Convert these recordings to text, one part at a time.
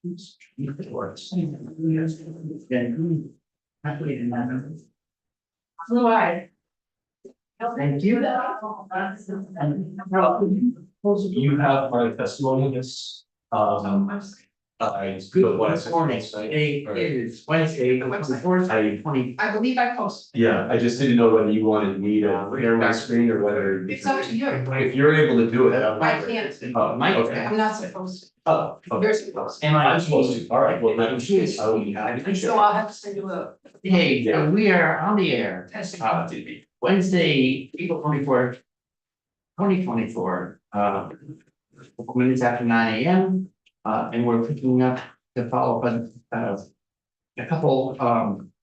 It works. Happily in that. Right. Thank you. You have my testimony in this, Good Wednesday. morning. Today is Wednesday, the 24th, 20. I believe I posted. Yeah, I just didn't know whether you wanted me to share my screen or whether. It's up to you. If you're able to do it. I can't. Oh, Mike, okay. I'm not supposed to. Oh, okay. You're supposed to. Am I I'm supposed to, all right, well, then, I will be happy to So share. I'll have to send you a. Hey, we are on the air. Testing. Did we? Wednesday, April 24th, 2024, minutes after 9 a.m. And we're picking up to follow up on a couple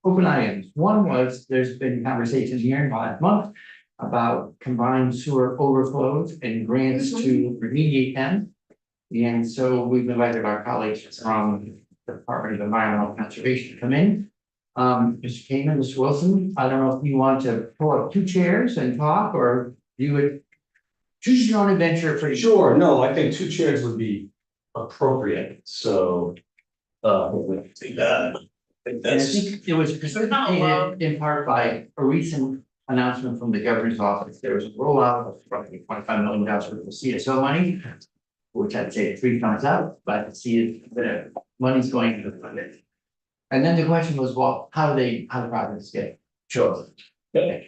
open items. One was there's been conversation here in the last month about combined sewer overflows and grants to remediate them. And so we've invited our colleagues from the Department of Environmental Conservation to come in. Mr. Kamen, Mr. Wilson, I don't know if you want to pull up two chairs and talk, or you would choose your own adventure for sure. Sure, no, I think two chairs would be appropriate, so. Take that. I think And I that's, think it was precipitated in part by a recent announcement from the governor's office. There was a rollout of roughly $25 million worth of CSO money, which I'd say 3 times out, but see the money's going into the fund. And then the question was, well, how do projects get? sure. Okay.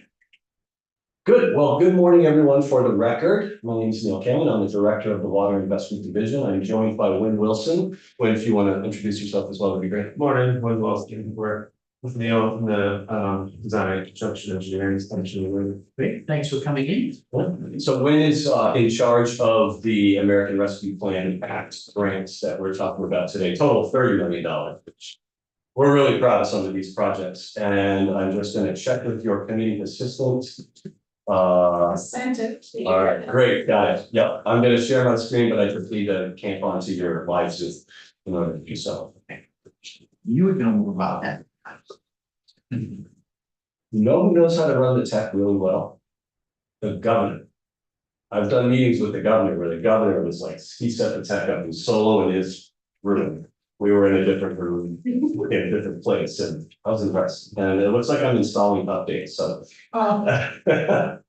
Good, well, good morning, everyone. For the record, my name is Neil Kamen. I'm the Director of the Water Investment Division. I'm joined by Wynn Wilson. Wynn, if you want to introduce yourself as well, that'd be great. Morning, Wynn Wilson, we're with Neil from the design construction engineering extension. Great, thanks for coming in. So Wynn is in charge of the American Rescue Plan Act grants that we're talking about today, total $30 million, which we're really proud of some of these projects. And I'm just going to check with your committee assistant. Sent it. All right, great, got it. Yep, I'm gonna share my screen, but I just need to camp onto your live Zoom in order to do so. You would know more about that. You know who knows how to run the tech really well? The governor. I've done meetings with the governor where the governor was like, he set the tech up in solo in his room. We were in a different room, in a different place, and I was impressed. And it looks like I'm installing updates, so.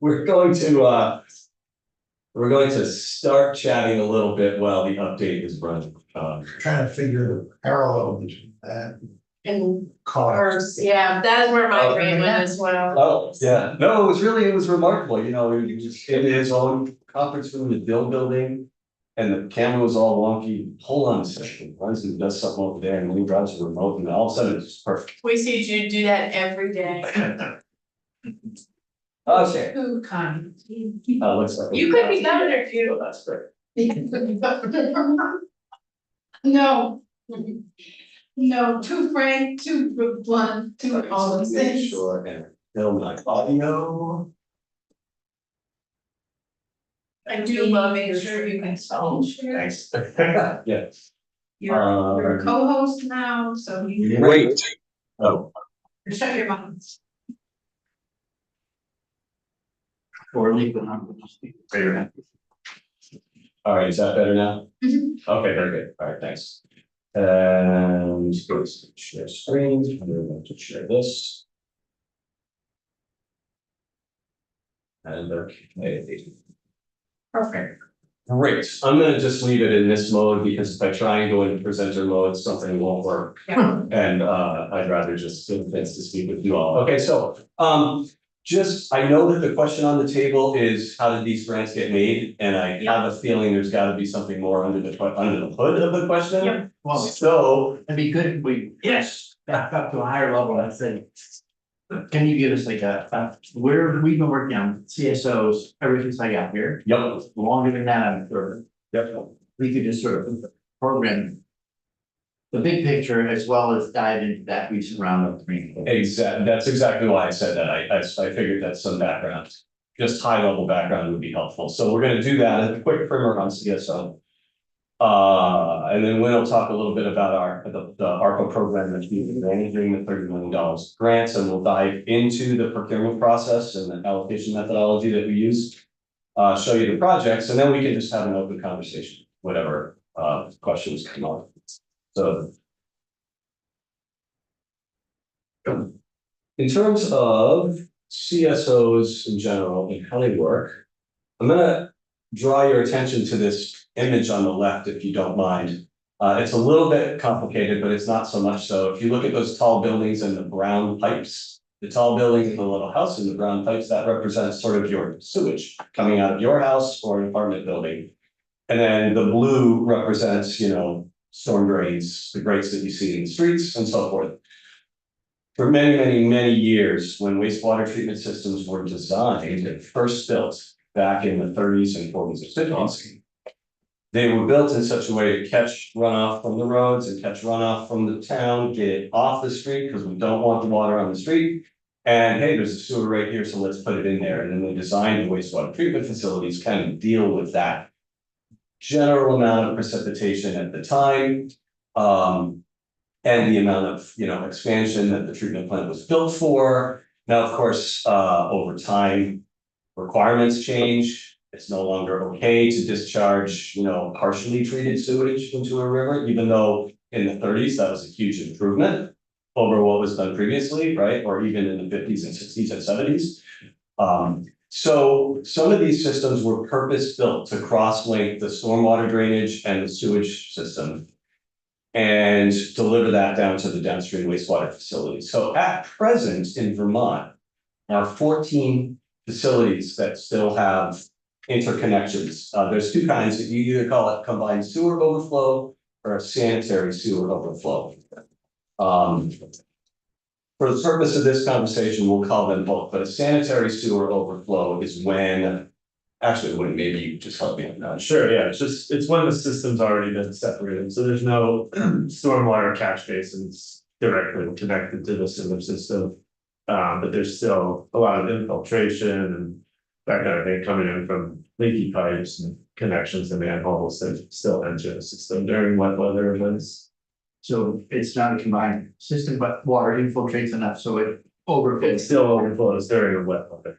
We're going to start chatting a little bit while the update is running. Trying to figure the parallel between that And cost. yeah, that's where my Oh, brain went as well. Oh, yeah, no, it was remarkable, you know, he was just in his own conference room, the Dill building. And the camera was all wonky, hold on a second, runs and does something over there, and then he drives the remote, and all of a sudden it's just perfect. We see you do that every day. Okay, Who kind? looks like. You could be governor too. That's great. No. No, too frank, too blunt, too all those Make things. sure and film my audio. I do love making sure you can spell. Thanks. Yes. You're a co-host now, so you. Wait. Oh, Shut your mouth. Or leave the number. all right, is that better now? Mhm. Okay, very good, all right, thanks. And go to share screen, I'm going to share this. And okay. Perfect. Great, I'm gonna just leave it in this mode because if I try and go into presenter mode, something won't work. Yeah. And I'd rather just get a chance to speak with you all. Okay, so just, I know that the question on the table is how did these grants get made? And I have a feeling there's gotta be something more under the hood of the question. Yep. Well, So, it'd be good if we, back up to a higher level and say, can you give us like we've been working on CSOs ever since I got here, yep, longer than that, I'm sure. yep, We could just sort of program the big picture as well as dive into that recent round of green. exactly, that's exactly why I said that, I figured that some background. Just high level background would be helpful, so we're gonna do that, a quick primer on CSO. And then we'll talk a little bit about the ARPA program that's being managing the $30 million grants, and we'll dive into the procurement process and the allocation methodology that we use. Show you the projects, and then we can just have an open conversation, whatever questions come up. So. In terms of CSOs in general and how they work, I'm gonna draw your attention to this image on the left, if you don't mind. It's a little bit complicated, but it's not so much so. If you look at those tall buildings and the brown pipes, the tall building and the little house in the brown pipes, that represents sort of your sewage coming out of your house or an apartment building. And then the blue represents, storm drains, the grates that you see in the streets and so forth. For many, many, many years, when wastewater treatment systems were designed and first built back in the 30s and 40s and 50s, they were built in such a way to catch runoff from the roads and catch runoff from the town, get it off the street because we don't want the water on the street. And hey, there's a sewer right here, so let's put it in there. And then they designed the wastewater treatment facilities kind of deal with that general amount of precipitation at the time. And the amount of, expansion that the treatment plant was built for. Now, of course, over time, requirements change. It's no longer okay to discharge, partially treated sewage into a river, even though in the 30s, that was a huge improvement over what was done previously, right? Or even in the 50s and 60s and 70s. So some of these systems were purpose-built to cross-link the stormwater drainage and the sewage system and deliver that down to the downstream wastewater facilities. So at present in Vermont, there are 14 facilities that still have interconnections. There's two kinds. You either call it combined sewer overflow or a sanitary sewer overflow. For the purpose of this conversation, we'll call them both, but a sanitary sewer overflow is when, actually, when maybe you just help me on that. Sure, yeah, it's when the system's already been separated, so there's no stormwater catch basins directly connected to the sewer system. But there's still a lot of infiltration and that kind of thing coming in from leaky pipes and connections and manholes that still enter the system during wet weather events. So it's not a combined system, but water infiltrates enough, so it It overflows. still overflows during wet weather.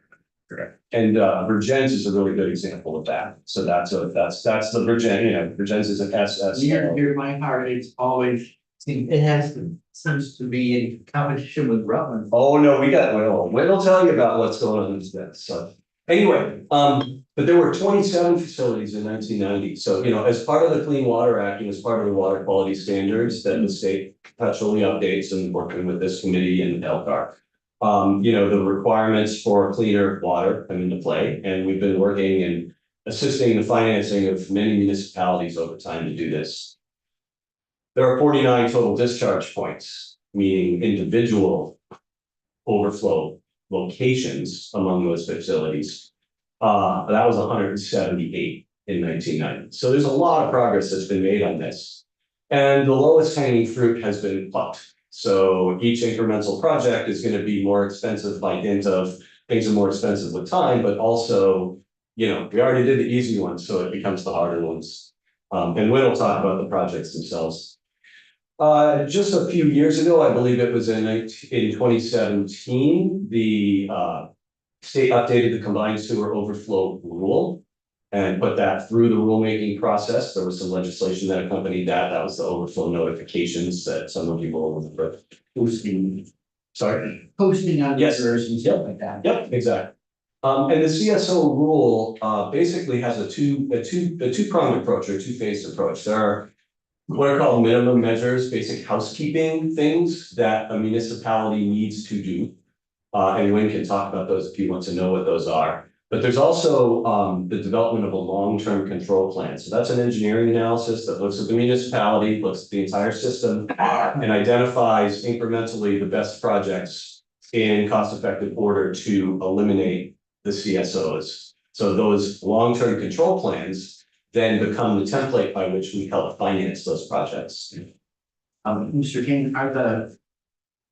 Correct. And Virgins is a really good example of that. So that's the Virgin, Virgins is an SS. Near my heart, it's always, seems to be in competition with Rutland. Oh, no, we got, we'll tell you about what's going on instead, so. Anyway, but there were 27 facilities in 1990, so, as part of the Clean Water Act and as part of the water quality standards that the state perpetually updates and working with this committee and LCAR. The requirements for cleaner water come into play, and we've been working and assisting the financing of many municipalities over time to do this. There are 49 total discharge points, meaning individual overflow locations among those facilities. That was 178 in 1990. So there's a lot of progress that's been made on this. And the lowest hanging fruit has been plucked. So each incremental project is going to be more expensive by dint of things are more expensive with time, but also, we already did the easy ones, so it becomes the harder ones. And we'll talk about the projects themselves. Just a few years ago, I believe it was in 2017, the state updated the combined sewer overflow rule and put that through the rulemaking process. There was some legislation that accompanied that. That was the overflow notifications that some of you will remember. Posting on Yes. rivers and stuff like that. Yep, exactly. And the CSO rule basically has a two-pronged approach or two-phased approach. There are what are called minimum measures, basic housekeeping things that a municipality needs to do. And Wayne can talk about those if you want to know what those are. But there's also the development of a long-term control plan. So that's an engineering analysis that looks at the municipality, looks at the entire system, and identifies incrementally the best projects in cost-effective order to eliminate the CSOs. So those long-term control plans then become the template by which we help finance those projects. Mr. King, are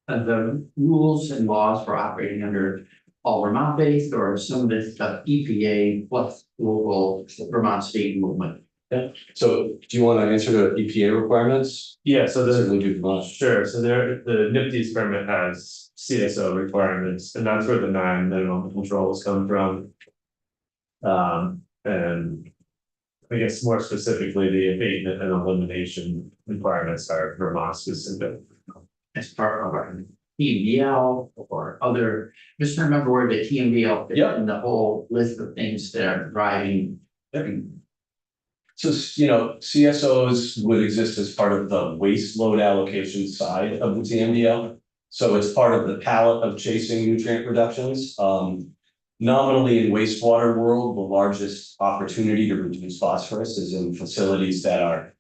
the rules and laws for operating under all Vermont based or some of this stuff EPA plus local Vermont state movement? So do you want to answer the EPA requirements? Yeah, so Certainly do Vermont. Sure, so the NIPD's permit has CSO requirements, and that's where the 9 minimum controls come from. And I guess more specifically, the abatement and elimination requirements are Vermont specific. as part of our TMDL or other, just remember where the TMDL fits Yep. in the whole list of things that are driving. So, you know, CSOs would exist as part of the waste load allocation side of the TMDL. So it's part of the palette of chasing nutrient reductions. Nominally in wastewater world, the largest opportunity to reduce phosphorus is in facilities that are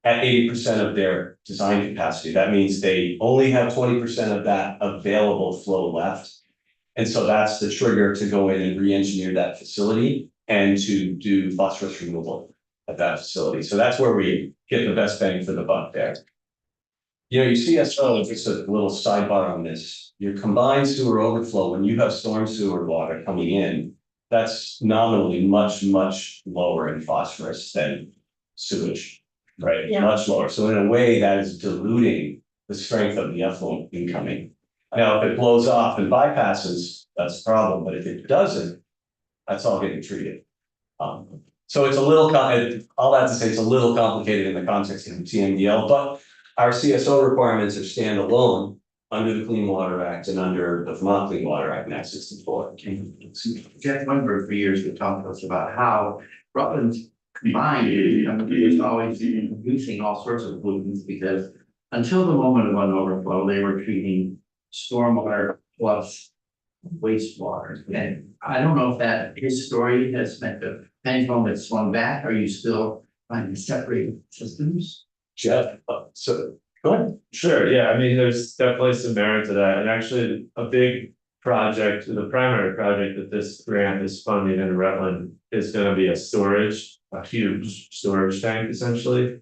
at 80% of their design capacity. That means they only have 20% of that available flow left. And so that's the trigger to go in and re-engineer that facility and to do phosphorus removal at that facility. So that's where we get the best bang for the buck there. You know, you see us, just a little sidebar on this, your combined sewer overflow, when you have storm sewer water coming in, that's nominally much, much lower in phosphorus than sewage, right? Yeah. Much lower. So in a way, that is diluting the strength of the effluent incoming. Now, if it blows off and bypasses, that's a problem, but if it doesn't, that's all getting treated. So it's a little, all that to say, it's a little complicated in the context of TMDL, but our CSO requirements are standalone under the Clean Water Act and under the Vermont Clean Water Act, Act 64. Jeff Weinberg for years would talk to us about how Rutland's combined, is always producing all sorts of pollutants because until the moment of an overflow, they were treating stormwater plus wastewater. And I don't know if that his story has meant the pendulum has swung back. Are you still trying to separate systems? Jeff, so go ahead. Sure, yeah, I mean, there's definitely some merit to that, and actually a big project, the primary project that this grant is funding in Rutland is gonna be a huge storage tank essentially.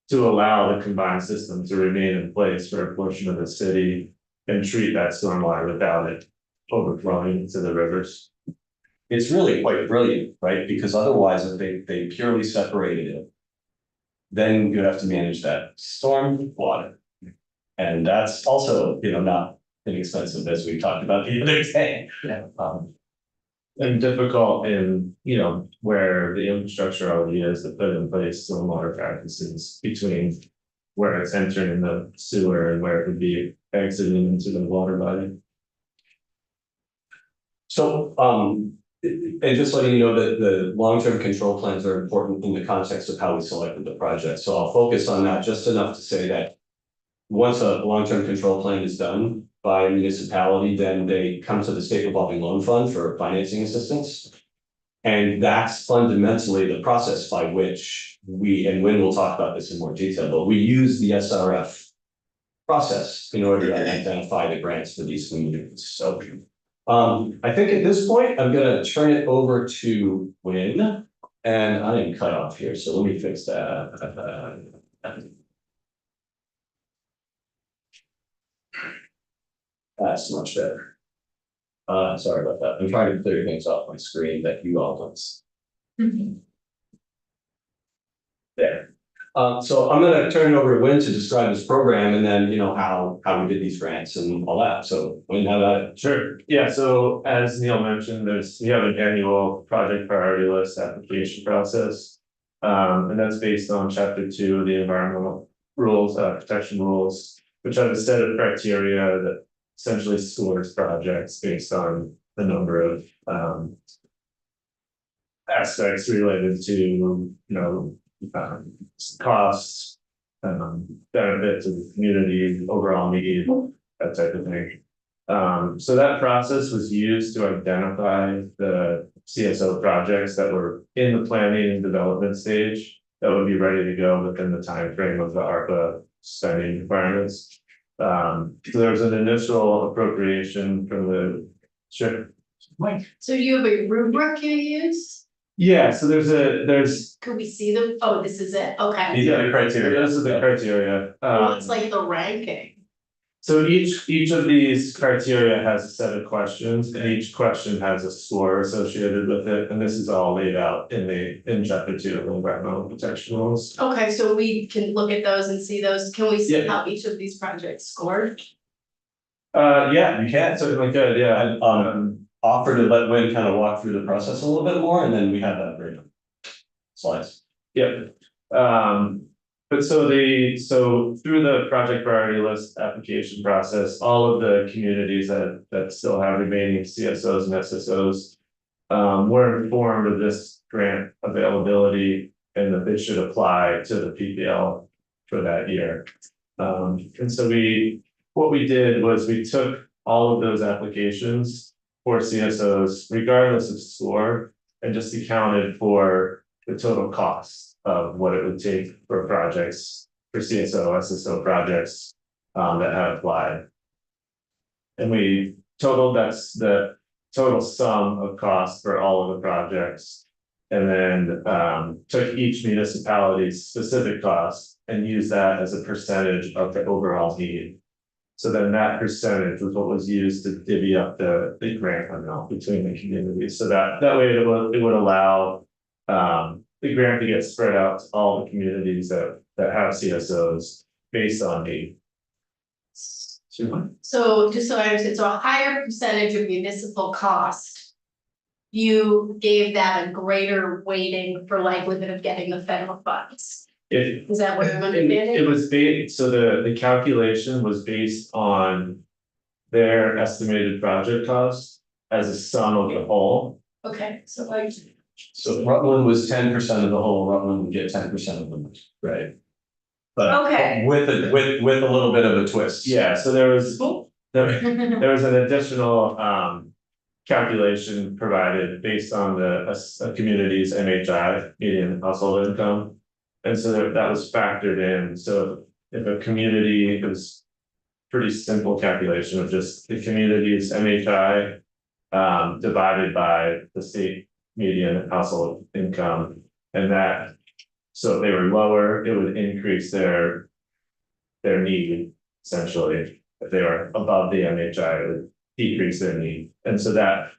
To allow the combined system to remain in place for a portion of the city and treat that stormwater without it overflowing into the rivers. It's really quite brilliant, right? Because otherwise, if they purely separated it, then you have to manage that storm water. And that's also, you know, not inexpensive as we talked about the other day. Yeah. And difficult in, you know, where the infrastructure already is to put in place stormwater practices between. Where it's entering the sewer and where it would be exiting into the water body. So, and just letting you know that the long-term control plans are important in the context of how we selected the project. So I'll focus on that just enough to say that once a long-term control plan is done by a municipality, then they come to the state revolving loan fund for financing assistance. And that's fundamentally the process by which we, and Wynn will talk about this in more detail, but we use the SRF process in order to identify the grants for these communities. So I think at this point, I'm gonna turn it over to Wynn, and I am cut off here, so let me fix that. That's much better. Sorry about that. I'm trying to clear things off my screen that you all don't see. There. So I'm gonna turn it over to Wynn to describe this program and then, you know, how we did these grants and all that. So Wynn, how about it? Sure, yeah, so as Neil mentioned, we have an annual project priority list application process. And that's based on chapter 2 of the environmental rules, protection rules, which have a set of criteria that essentially scores projects based on the number of aspects related to, you know, costs, benefit to the community, overall need, that type of thing. So that process was used to identify the CSO projects that were in the planning and development stage that would be ready to go within the time frame of the ARPA spending requirements. So there was an initial appropriation from the. Sure. So you have a rubric you use? Yeah, so there's. Could we see them? Oh, this is it, okay. These are the criteria. Those are the criteria. Well, it's like the ranking. So each of these criteria has a set of questions, and each question has a score associated with it, and this is all laid out in chapter 2 of the environmental protection rules. Okay, so we can look at those and see those. Can we see Yeah. how each of these projects scored? Yeah, you can, certainly could, yeah. I'd offer to let Wynn kind of walk through the process a little bit more, and then we have that great slides. Yep, but so through the project priority list application process, all of the communities that still have remaining CSOs and SSOs. Were informed of this grant availability and that they should apply to the PPL for that year. And so what we did was we took all of those applications for CSOs, regardless of score, and just accounted for the total cost of what it would take for projects, for CSO, SSO projects, that have applied. And we totaled that's the total sum of cost for all of the projects. And then, took each municipality's specific cost and used that as a percentage of the overall need. So then that percentage was what was used to divvy up the grant amount between the communities, so that way it would allow. The grant to get spread out to all the communities that have CSOs based on need. So just so I understand, so a higher percentage of municipal cost. You gave that a greater weighting for likelihood of getting the federal funds. Is that what I'm understanding? It was based, so the calculation was based on their estimated project cost as a sum of the whole. Okay, so like, So Rutland was 10% of the whole, Rutland would get 10% of them, right? But Okay. with a little bit of a twist. Yeah, so there was cool. there was an additional calculation provided based on a community's MHI, median household income. And so that was factored in, so if a community, it was pretty simple calculation of just the community's MHI divided by the state median household income, and that, so if they were lower, it would increase their need, essentially. If they were above the MHI, it would decrease their need, and so that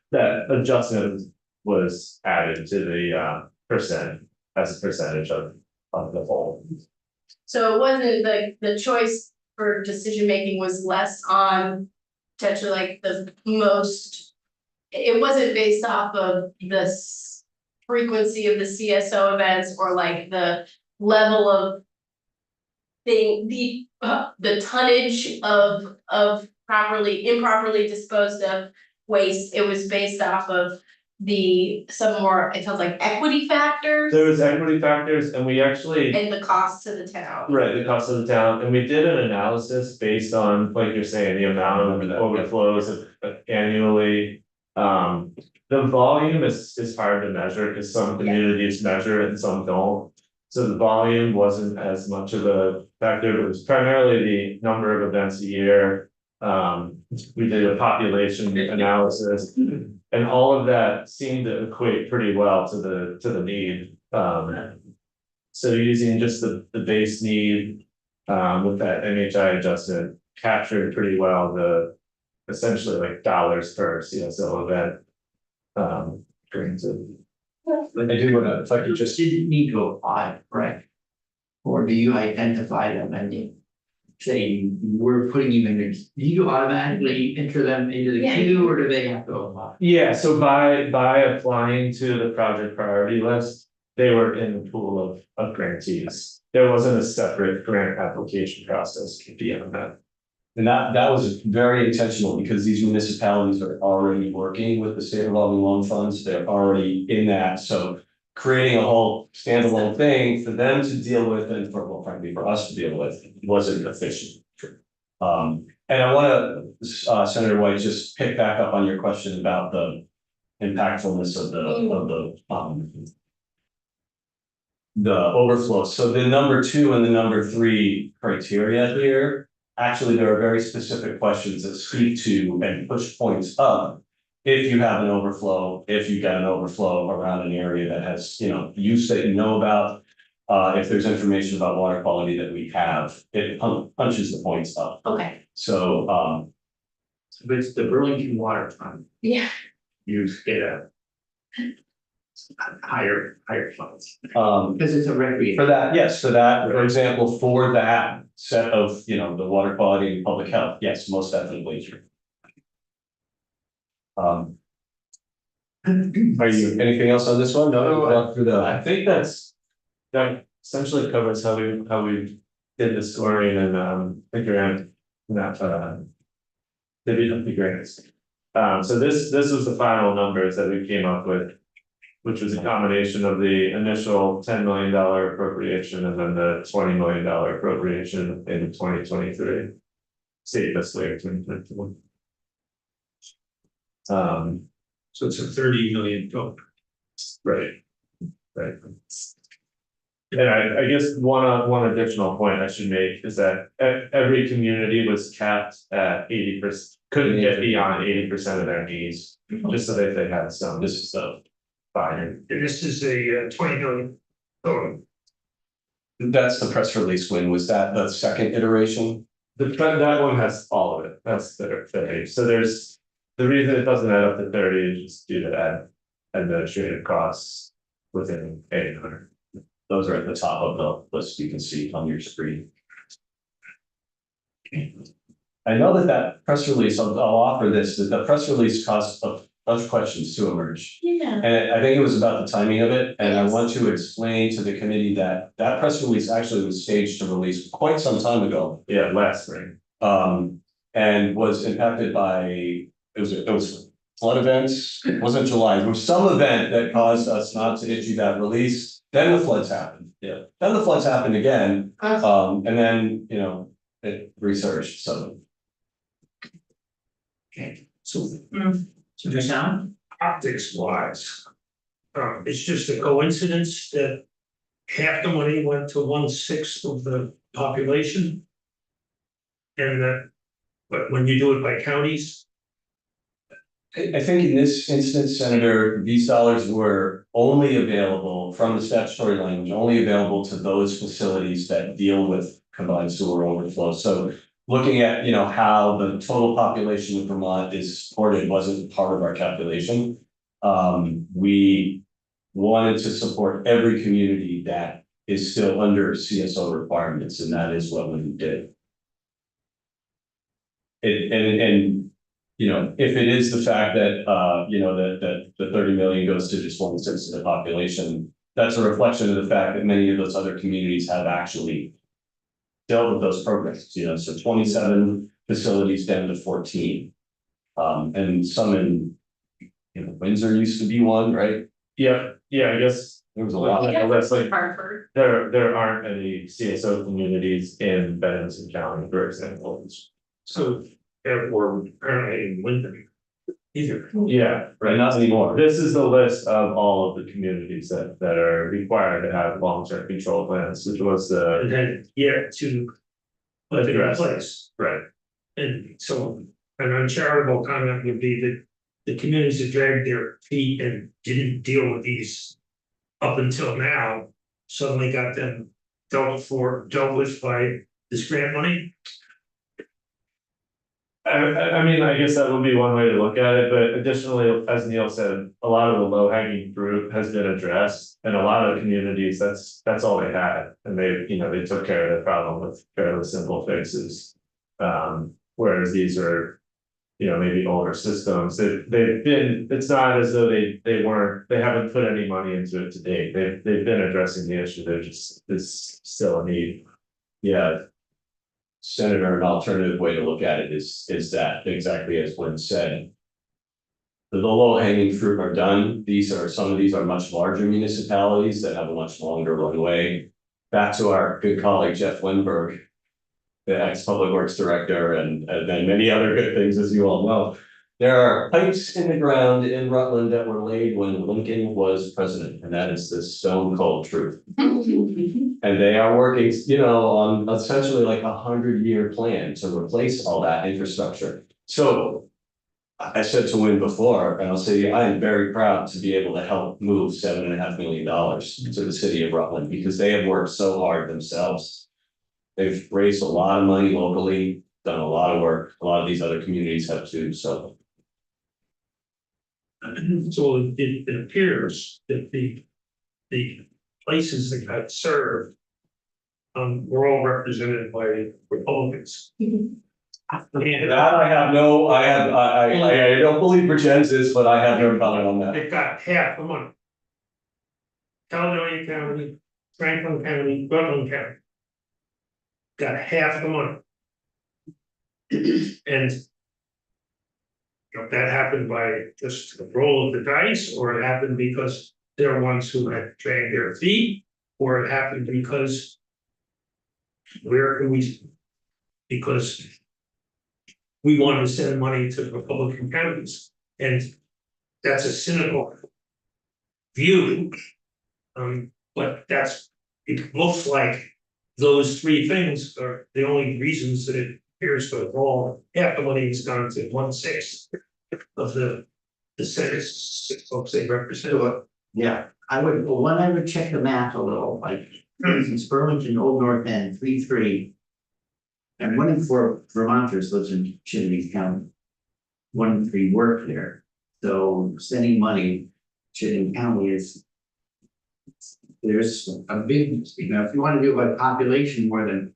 adjustment was added to the percent as a percentage of the whole. So it wasn't like the choice for decision making was less on potentially like the most. It wasn't based off of the frequency of the CSO events or like the level of the tonnage of improperly disposed of waste. It was based off of some more, it sounds like equity factors There was equity factors, and we actually. and the cost to the town. Right, the cost of the town, and we did an analysis based on, like you're saying, the amount of overflows annually. The volume is hard to measure, because some communities measure it and some don't. So the volume wasn't as much of a factor, it was primarily the number of events a year. We did a population analysis, and all of that seemed to equate pretty well to the need. So using just the base need, with that MHI adjustment, captured pretty well the essentially like dollars per CSO event. Granted. I do wanna, if I could just, Didn't need to apply, right? Or do you identify them and you say, we're putting you in, do you automatically enter them into the queue, or do they have to apply? Yeah, so by applying to the project priority list, they were in the pool of grantees. There wasn't a separate grant application process beyond that. and that was very intentional, because these municipalities are already working with the state revolving loan funds, they're already in that, so. Creating a whole standalone thing for them to deal with, and frankly, for us to deal with, wasn't efficient. And I wanna, Senator White, just pick back up on your question about the impactfulness of the overflow. So the number 2 and the number 3 criteria here, actually, there are very specific questions that speak to and push points up. If you have an overflow, if you got an overflow around an area that has, use that you know about, if there's information about water quality that we have, it punches the points up. Okay, So, But it's the Burlington waterfront, yeah, you get a higher funds, um, because it's a recreation. for that, yes, for that, for example, for that set of, the water quality and public health, yes, most definitely true. Are you, anything else on this one? No, we'll walk through I think that's that essentially covers how we did the scoring and the grant, that the grants. So this was the final numbers that we came up with, which was a combination of the initial $10 million appropriation and then the $20 million appropriation in 2023. State fiscal year 2021. So it's a 30 million total. Right. Right. And I guess one additional point I should make is that every community was capped at 80%, couldn't get beyond 80% of their needs, just so that they had some, this is the fine. This is a 20 million total. That's the press release win. Was that the second iteration? That one has all of it, that's the 30, so there's, the reason it doesn't add up to 30 is just due to administrative costs within 800. Those are at the top of the list you can see on your screen. I know that press release, I'll offer this, that the press release caused a bunch of questions to emerge. Yeah. And I think it was about the timing of it, and I Yes. want to explain to the committee that that press release actually was staged to release quite some time ago. Yeah, last spring. And was impacted by, it was flood events, it wasn't July, there was some event that caused us not to issue that release. Then the floods happened, yeah, then the floods happened again, and then, you know, it resurged, so. Okay, so So just now, optics wise. It's just a coincidence that half the money went to 1/6 of the population. And that, but when you do it by counties, I think in this instance, Senator, these dollars were only available from the statutory language, only available to those facilities that deal with combined sewer overflow. So looking at, you know, how the total population of Vermont is supported wasn't part of our calculation. We wanted to support every community that is still under CSO requirements, and that is what we did. And you know, if it is the fact that, you know, that the 30 million goes to just 1/6 of the population, that's a reflection of the fact that many of those other communities have actually dealt with those programs, you know, so 27 facilities down to 14. And some in, you know, Windsor used to be one, right? Yeah, I guess There was a lot. Yeah, that's like, Hartford. there aren't any CSO communities in Benson County, for example. so therefore apparently in Wyndham. Either. Yeah, Right, not anymore. this is the list of all of the communities that are required to have long-term control plans, which was the, And then yet to put it in place. right. And so an uncharitable comment would be that the communities that dragged their feet and didn't deal with these up until now, suddenly got them dealt with by this grant money. I mean, I guess that would be one way to look at it, but additionally, as Neil said, a lot of the low hanging fruit has been addressed. And a lot of communities, that's all they had, and they, you know, they took care of the problem with fairly simple fixes. Whereas these are, you know, maybe older systems, they've been, it's not as though they haven't put any money into it to date, they've been addressing the issue, there's still a need. Yeah. Senator, an alternative way to look at it is that exactly as Lynn said. The low hanging fruit are done. Some of these are much larger municipalities that have a much longer runway. Back to our good colleague Jeff Winberg, the ex-public works director, and then many other good things, as you all know. There are pipes in the ground in Rutland that were laid when Lincoln was president, and that is the stone cold truth. And they are working, you know, on essentially like 100-year plan to replace all that infrastructure. So I said to Win before, and I'll say, I am very proud to be able to help move $7.5 million to the city of Rutland, because they have worked so hard themselves. They've raised a lot of money locally, done a lot of work. A lot of these other communities have too, so. So it appears that the places that got served. Were all represented by Republicans. And That I have no, I don't believe Virgins is, but I have no comment on that. they got half the money. Caledonia County, Franklin County, Rutland County. Got half the money. And. If that happened by just the roll of the dice, or it happened because they're ones who had dragged their feet, or it happened because. Where can we? Because. We wanted to send money to Republican counties, and that's a cynical view. But it looks like those three things are the only reasons that it appears to have all, half the money has gone to 1/6 of the six folks they represent. Yeah, I would check the math a little, like, for instance, Burlington, Old North End, 3-3. And 1 in 4 Vermonters lives in Chittenden County. 1 in 3 work there, so sending money, Chittenden County is. There's a big, if you want to do about population more than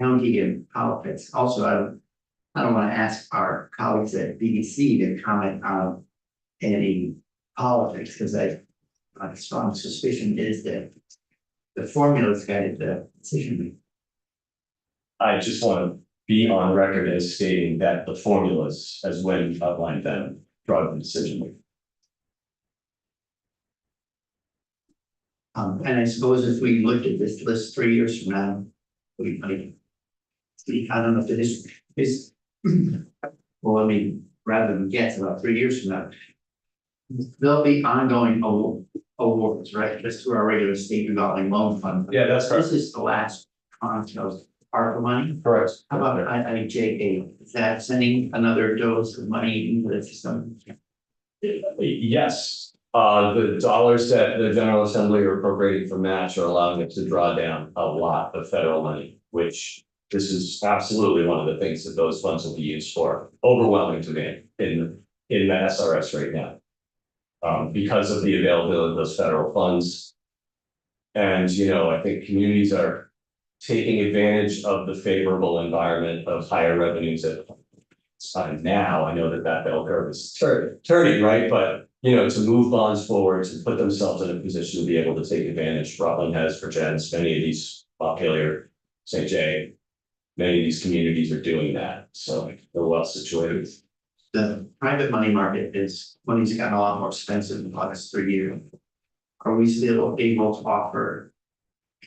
county and politics, also, I don't want to ask our colleagues at BBC to comment on any politics, because my strong suspicion is that the formula's guided the decision making. I just want to be on record as stating that the formulas, as when outlined them, drive the decision making. And I suppose if we looked at this list 3 years from now, we might. I don't know if it is. Well, I mean, rather than guess, about 3 years from now. There'll be ongoing awards, right, just through our regular state revolving loan fund. Yeah, that's correct. This is the last tranche of ARPA money. Correct. How about IIJA? Is that sending another dose of money into the system? Yes, the dollars that the General Assembly are appropriating for match are allowing it to draw down a lot of federal money, which this is absolutely one of the things that those funds will be used for. Overwhelming demand in the SRS right now. Because of the availability of those federal funds. And, I think communities are taking advantage of the favorable environment of higher revenues at this time now. I know that bell curve is turning, right? But, to move bonds forward, to put themselves in a position to be able to take advantage. Rutland has for Jens, many of these, Montpelier, St. J, many of these communities are doing that. So they're well situated. The private money market money's gotten a lot more expensive in the last 3 years. Are we still able to offer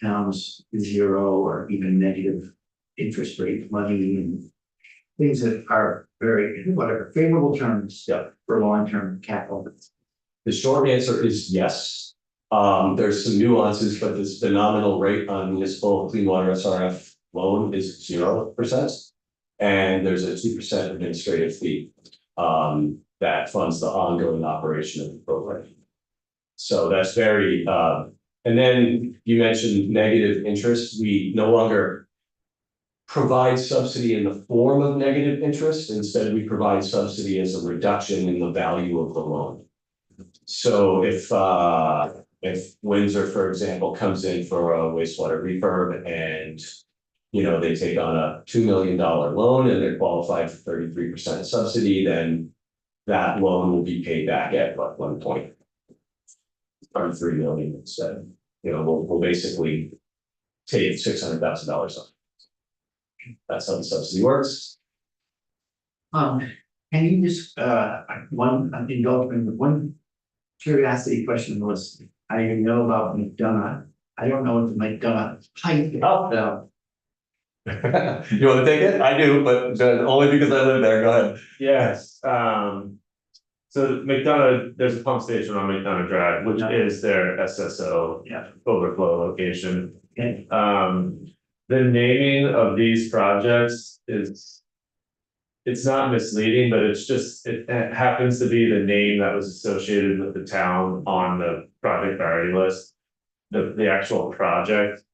towns 0 or even negative interest rate money and things that are very, whatever, favorable terms for long-term capital? The short answer is yes. There's some nuances, but the nominal rate on municipal clean water SRF loan is 0%. And there's a 2% administrative fee that funds the ongoing operation of the program. So that's very, and then you mentioned negative interest. We no longer provide subsidy in the form of negative interest. Instead, we provide subsidy as a reduction in the value of the loan. So if Windsor, for example, comes in for a wastewater refurb and they take on a $2 million loan and they're qualified for 33% subsidy, then that loan will be paid back at what, 1.3 million instead. We'll basically take $600,000 off. That's how the subsidy works. Can you just, one curiosity question was, I know about McDonough. I don't know what the McDonough pipe is. Oh. You want to take it? I do, but only because I live there. Go ahead. Yes, so McDonough, there's a pump station on McDonough Drive, which is their SSO overflow location. Okay. The naming of these projects it's not misleading, but it happens to be the name that was associated with the town on the project priority list. The actual project,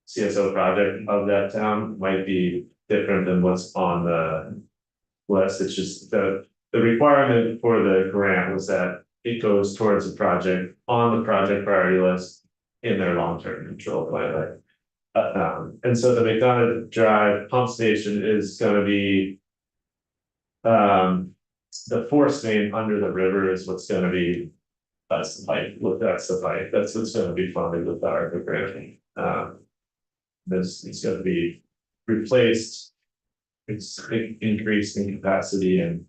CSO project of that town might be different than what's on the list. It's just the requirement for the grant was that it goes towards the project on the project priority list in their long-term control plan. And so the McDonough Drive pump station is gonna be the force main under the river is what's gonna be, that's the pipe, that's what's gonna be funded with our grant. It's gonna be replaced. It's increased in capacity and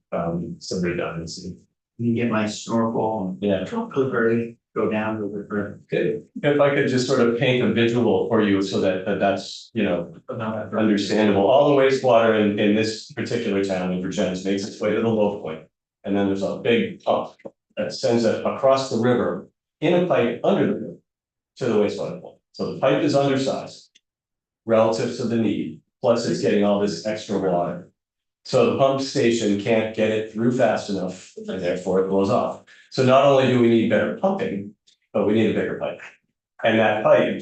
some redundancy. You get my snorkel, Yeah. go down to the river. Good. If I could just sort of paint a visual for you so that's, understandable. All the wastewater in this particular town in Virginia makes its way to the low point. And then there's a big pump that sends it across the river in a pipe under the river to the wastewater plant. So the pipe is undersized relative to the need, plus it's getting all this extra water. So the pump station can't get it through fast enough and therefore it blows off. So not only do we need better pumping, but we need a bigger pipe. And that pipe,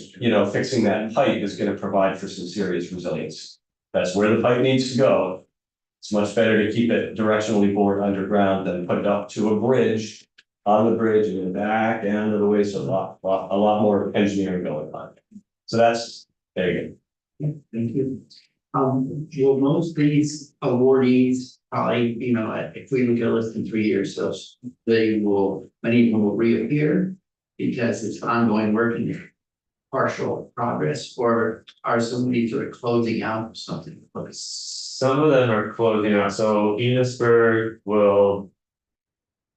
fixing that pipe is gonna provide for some serious resilience. That's where the pipe needs to go. It's much better to keep it directionally bored underground than put it up to a bridge, on the bridge and then back down to the waste, a lot more engineering going on. So that's, there you go. Thank you. Will most of these awardees probably, if we look at a list in 3 years, so many of them will reappear because it's ongoing work and partial progress, or are some of these sort of closing out something? Some of them are closing out, so Enosburg will.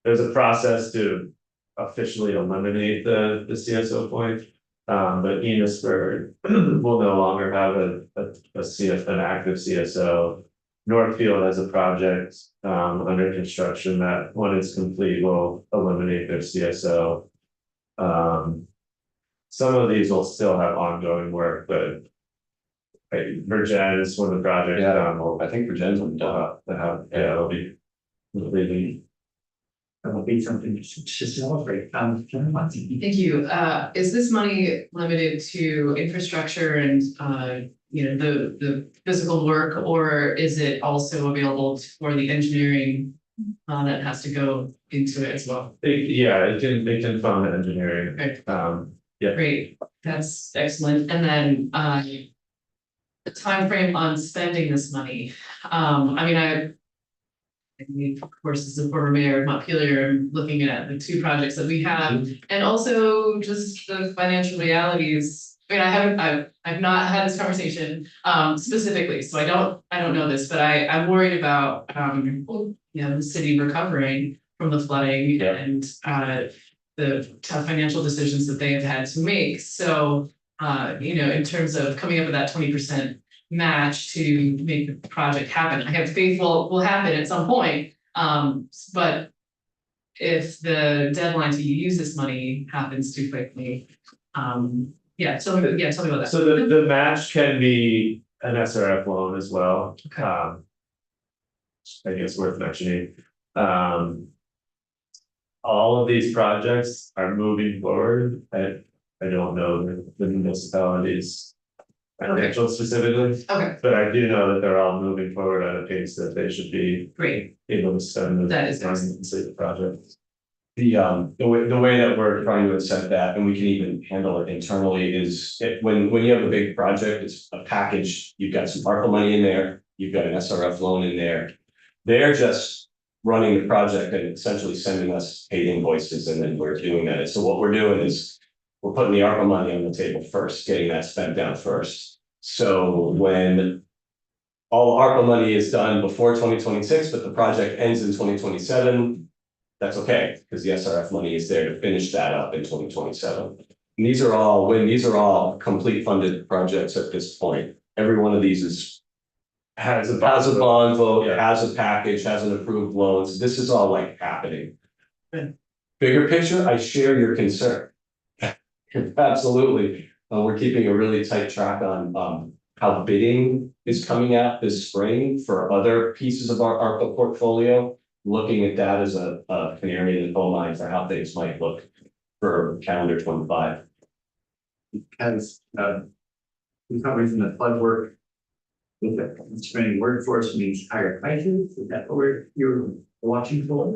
There's a process to officially eliminate the CSO point. But Enosburg will no longer have an active CSO. Northfield has a project under construction that when it's complete will eliminate their CSO. Some of these will still have ongoing work, but Virginia is one of the projects. I think Virginia's will be done. It'll be completely. That'll be something to celebrate. Thank you. Is this money limited to infrastructure and, the physical work, or is it also available for the engineering that has to go into it as well? It can fund the engineering. Okay. Great, that's excellent. And then, the timeframe on spending this money. Of course, as a former mayor of Montpelier, I'm looking at the 2 projects that we have, and also just the financial realities. I've not had this conversation specifically, so I don't know this, but I'm worried about the city recovering from the flooding and the tough financial decisions that they have had to make. So in terms of coming up with that 20% match to make the project happen. I have faith will happen at some point. But if the deadline to use this money happens too quickly, tell me about that. So the match can be an SRF loan as well. Okay. I think it's worth mentioning. All of these projects are moving forward. I don't know the municipalities. Financial specifically, Okay, but I do know that they're all moving forward at a pace that they should be great. able to spend. That is and complete the project. The way that we're trying to incent that, and we can even handle it internally, is when you have a big project, it's a package, you've got some ARPA money in there, you've got an SRF loan in there. They're just running the project and essentially sending us paid invoices, and then we're doing that. And so what we're doing is we're putting the ARPA money on the table first, getting that spent down first. So when all ARPA money is done before 2026, but the project ends in 2027, that's okay, because the SRF money is there to finish that up in 2027. And these are all complete funded projects at this point. Every one of these has a bond vote, has a package, has an approved loans. This is all like happening. Bigger picture, I share your concern. Absolutely. We're keeping a really tight track on how bidding is coming out this spring for other pieces of our ARPA portfolio. Looking at that as a canary in the coal mine for how things might look for calendar 25. Because recovering from the flood work with the constraining workforce means higher prices. Is that what you're watching for?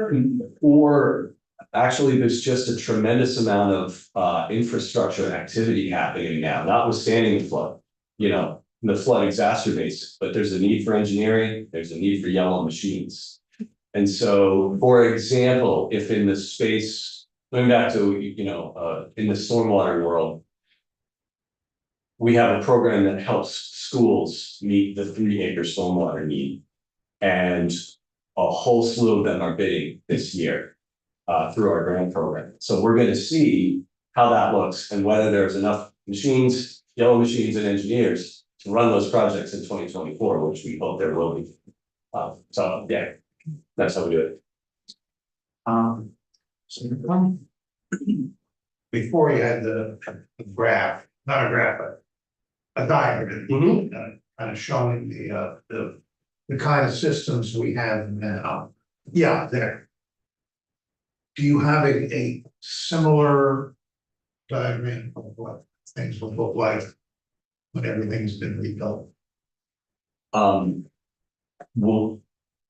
Or actually, there's just a tremendous amount of infrastructure and activity happening now, notwithstanding the flood. The flood exacerbates it, but there's a need for engineering, there's a need for yellow machines. And so, for example, if in the space, going back to, in the stormwater world, we have a program that helps schools meet the 3 acre stormwater need. And a whole slew of them are bidding this year through our grant program. So we're gonna see how that looks and whether there's enough machines, yellow machines and engineers to run those projects in 2024, which we hope there will be. So, yeah, that's how we do it. So, Before you had the graph, not a graph, but a diagram, kind of showing the kind of systems we have now. Yeah, there. Do you have a similar diagram of what things will look like when everything's been rebuilt? Well,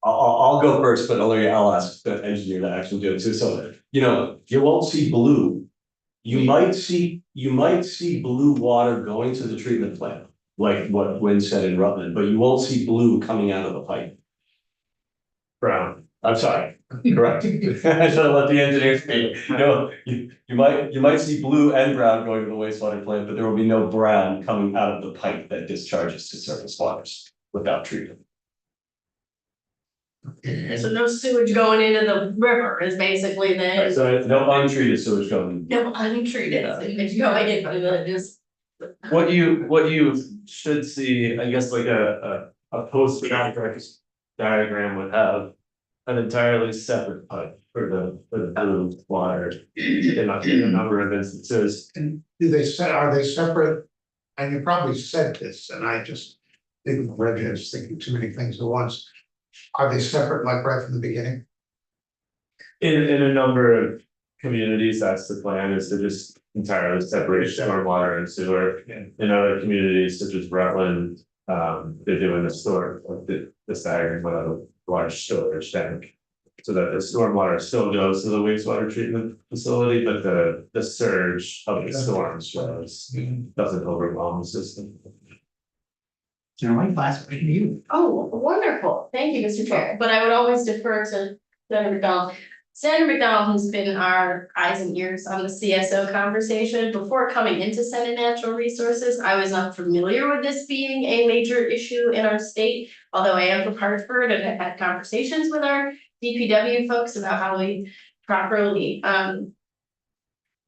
I'll go first, but I'll ask the engineer to actually do it too. So, you know, you won't see blue. You might see blue water going to the treatment plant, like what Wynn said in Rutland, but you won't see blue coming out of the pipe. Brown. I'm sorry, correct. I should have let the engineer speak. No, you might see blue and brown going to the wastewater plant, but there will be no brown coming out of the pipe that discharges to surface waters without treatment. So no sewage going into the river is basically the, So no untreated sewage going. no untreated sewage going into the, just. What you should see, I guess like a post-graphic diagram would have an entirely separate pipe for the blue water in a number of instances. And are they separate? And you probably said this, and I just didn't read it, I was thinking too many things at once. Are they separate like right from the beginning? In a number of communities, that's the plan, is to just entirely separate stormwater and sewer. In other communities such as Rutland, they're doing the staggering with a large storage tank. So that the stormwater still goes to the wastewater treatment facility, but the surge of the storms doesn't overwhelm the system. so my last question to you. Oh, wonderful, thank you, Mr. Chair, but I would always defer to Senator McDonald. Senator McDonald has been our eyes and ears on the CSO conversation. Before coming into Senate Natural Resources, I was not familiar with this being a major issue in our state. Although I am from Hartford and have had conversations with our DPW folks about how we properly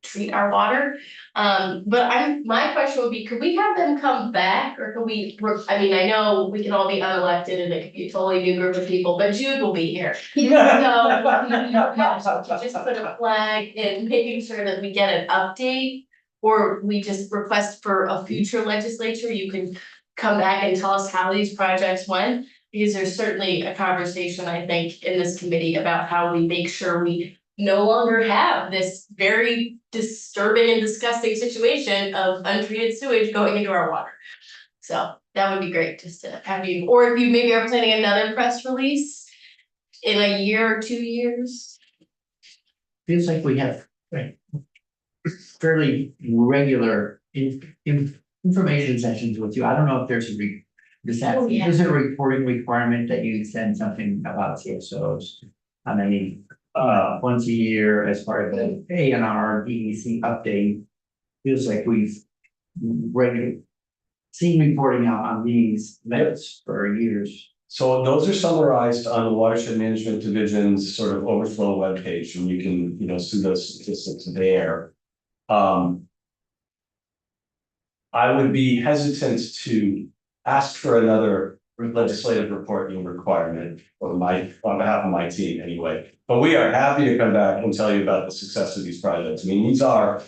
treat our water. But my question would be, could we have them come back, or could we, I mean, I know we can all be unelected and it could be a totally new group of people, but Jude will be here. So, just put a flag in making sure that we get an update, or we just request for a future legislature, you can come back and tell us how these projects went. Because there's certainly a conversation, I think, in this committee about how we make sure we no longer have this very disturbing and disgusting situation of untreated sewage going into our water. So that would be great just to have you, or if you maybe are planning another press release in a year or 2 years. Feels like we have fairly regular information sessions with you. I don't know if there's Oh, yeah. is there a reporting requirement that you send something about CSOs? I mean, once a year as part of the A&R DEC update. Feels like we've regularly seen reporting out on these events for years. So those are summarized on the Watershed Management Division's sort of overflow webpage, and you can, see those statistics there. I would be hesitant to ask for another legislative reporting requirement on behalf of my team anyway. But we are happy to come back and tell you about the success of these projects. I mean, these are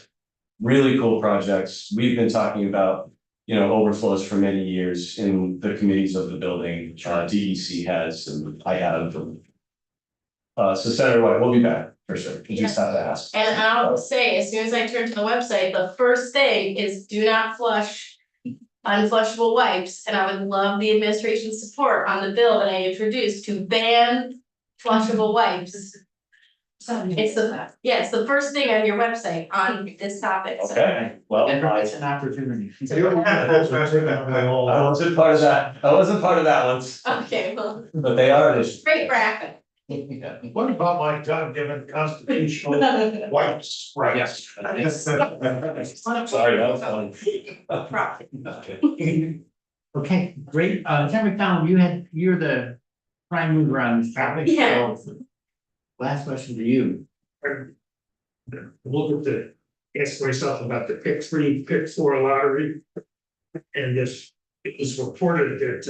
really cool projects. We've been talking about, overflows for many years in the committees of the building. DEC has, and I have. So Senator White, we'll be back for sure. You just have to ask. And I'll say, as soon as I turn to the website, the first thing is do not flush unflushable wipes, and I would love the administration's support on the bill that I introduced to ban flushable wipes. It's the first thing on your website on this topic, so. Okay, well, And I it's an opportunity. wasn't part of that. I wasn't part of that one, Okay, well, but they are an issue. great graphic. What about my God-given constitutional rights? Yes. Sorry, that was fun. Okay, great. Ken McDonald, you're the prime mover on this topic, Yeah. so. Last question to you. Look at ask myself about the pick 3, pick 4 lottery. And if it was reported that,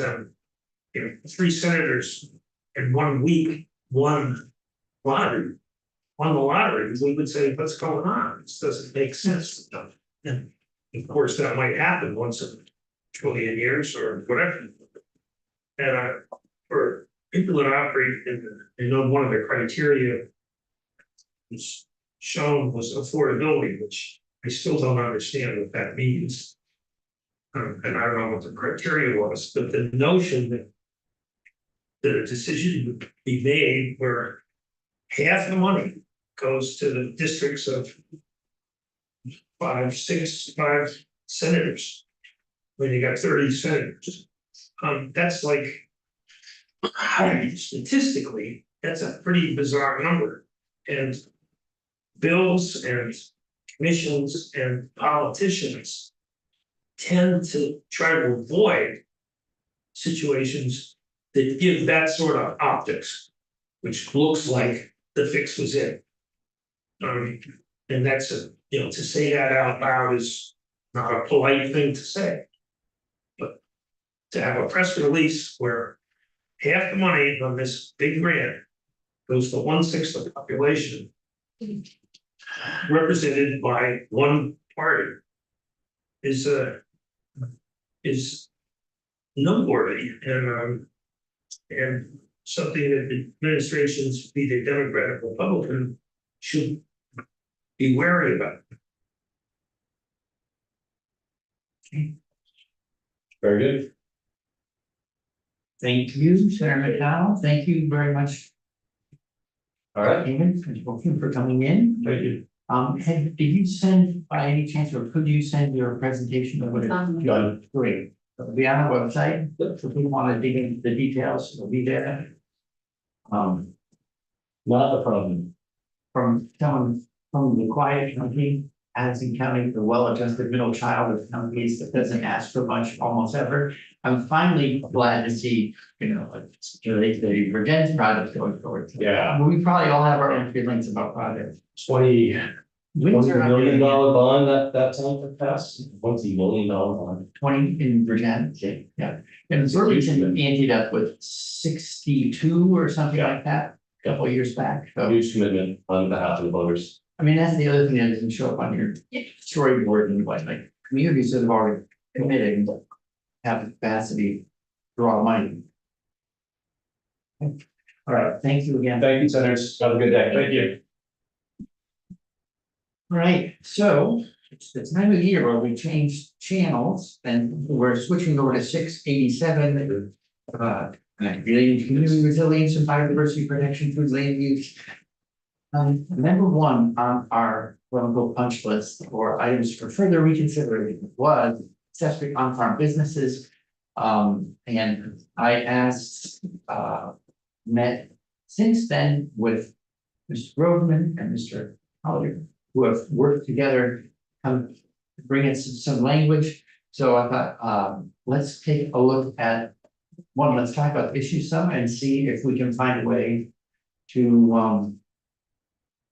3 senators in 1 week won the lottery, we would say, what's going on? This doesn't make sense. And of course, that might happen once in a trillion years or whatever. And for people that operate one of the criteria was shown was affordability, which I still don't understand what that means. And I don't know what the criteria was, but the notion that a decision would be made where half the money goes to the districts of 5 senators, when you got 30 senators. That's like, statistically, that's a pretty bizarre number. And bills and commissions and politicians tend to try to avoid situations that give that sort of optics, which looks like the fix was in. And that's to say that out loud is not a polite thing to say. But to have a press release where half the money on this big grant goes to 1/6 of the population represented by one party is noteworthy and something that the administrations, be they Democrat or Republican, should be wary about. Very good. Thank you, Senator McDonald. Thank you very much, All right. Eamon, for coming in. Thank you. Did you send by any chance, or could you send your presentation over to? Done. Great. It'll be on our website, so if you want to dig into the details, it'll be there. Not a problem. From someone from the quiet county, Addison County, the well-adjusted middle child of counties that doesn't ask for much almost ever. I'm finally glad to see, the Virginia's project going forward. Yeah. We probably all have our own feelings about projects. $20 Windsor, million bond that time passed, $20 million bond. 20 in Virginia, yeah. And Burlington ended up with 62 or something like that, a couple of years back, so. Huge commitment on behalf of the voters. I mean, that's the other thing that doesn't show up on your storyboard and like communities that have already committed and have the capacity to draw money. All right, thank you again. Thank you, senators. Have a good day. Thank you. All right, so it's the time of year where we change channels and we're switching over to 687. Relating to community resilience and biodiversity protection through land use. Number 1 on our quote-unquote punch list or items for further reconsideration was accessory on-farm businesses. And I asked, met since then with Mr. Groveman and Mr. Collier, who have worked together, to bring in some language. So I thought, let's take a look at one, let's talk about the issue some and see if we can find a way to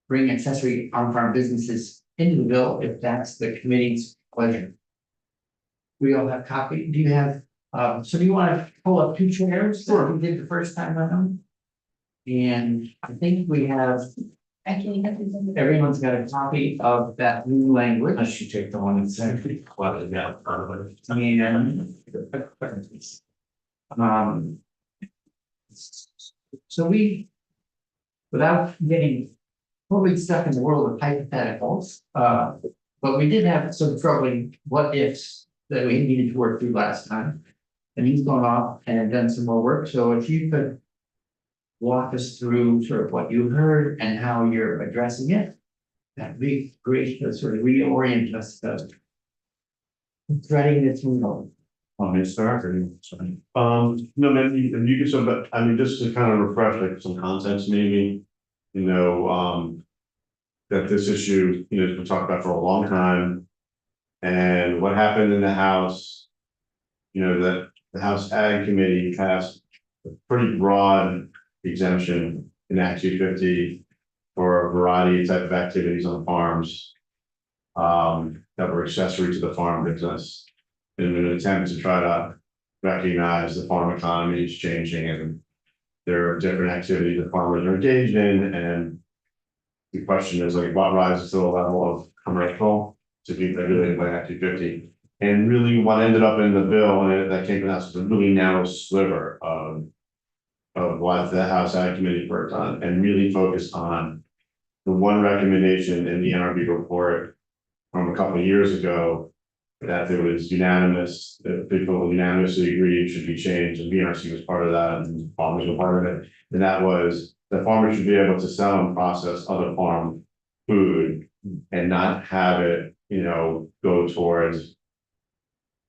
bring accessory on-farm businesses into the bill if that's the committee's pleasure. We all have copy. Do you have, so do you want to pull up 2 chairs? Sure. We did the first time around. And I think we have, everyone's got a copy of that new language. I should take the one that's actually quite out. I mean, so we, without getting totally stuck in the world of hypotheticals, but we did have some troubling what ifs that we needed to work through last time. And he's gone off and done some more work. So if you could walk us through sort of what you heard and how you're addressing it, that'd be great to sort of reorient us to threading this needle. Want me to start or you? Sorry. No, maybe, and you can, so, but, I mean, just to kind of refresh, like, some context, maybe, you know, that this issue, you know, has been talked about for a long time. And what happened in the House, you know, that the House Ag Committee passed a pretty broad exemption in Act 250 for a variety of type of activities on farms that were accessory to the farm business in an attempt to try to recognize the farm economy is changing and there are different activities that farmers are engaged in, and the question is like, what rises to the level of commercial to be regulated by Act 250? And really what ended up in the bill, and that came to us, was a really narrow sliver of what the House Ag Committee worked on, and really focused on the one recommendation in the NRB report from a couple of years ago, that there was unanimous, that people unanimously agreed it should be changed, and BRC was part of that, and farmers were part of it. And that was, the farmers should be able to sell and process other farm food and not have it, you know, go towards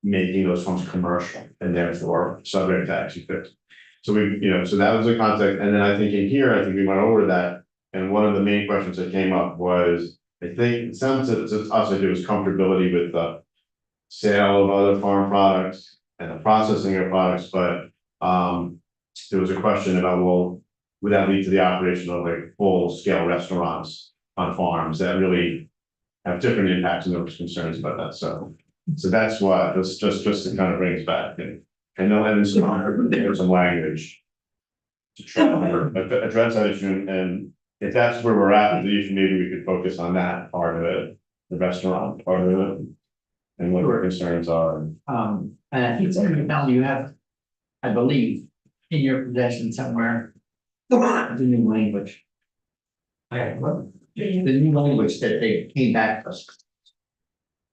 making those farms commercial and therefore subject to Act 250. So we, you know, so that was the context. And then I think in here, I think we went over that. And one of the main questions that came up was, I think, it sounds to us like it was comfortability with the sale of other farm products and the processing of products, but there was a question about, well, would that lead to the operation of like full-scale restaurants on farms that really have different impacts, and there was concerns about that, so that's what, this just to kind of bring us back, and I know, and there's some language to try to address that issue, and if that's where we're at, maybe we could focus on that part of it, the restaurant part of it, and what our concerns are. And I think something now you have, I believe, in your possession somewhere, the new language. Okay, well, the new language that they came back to us.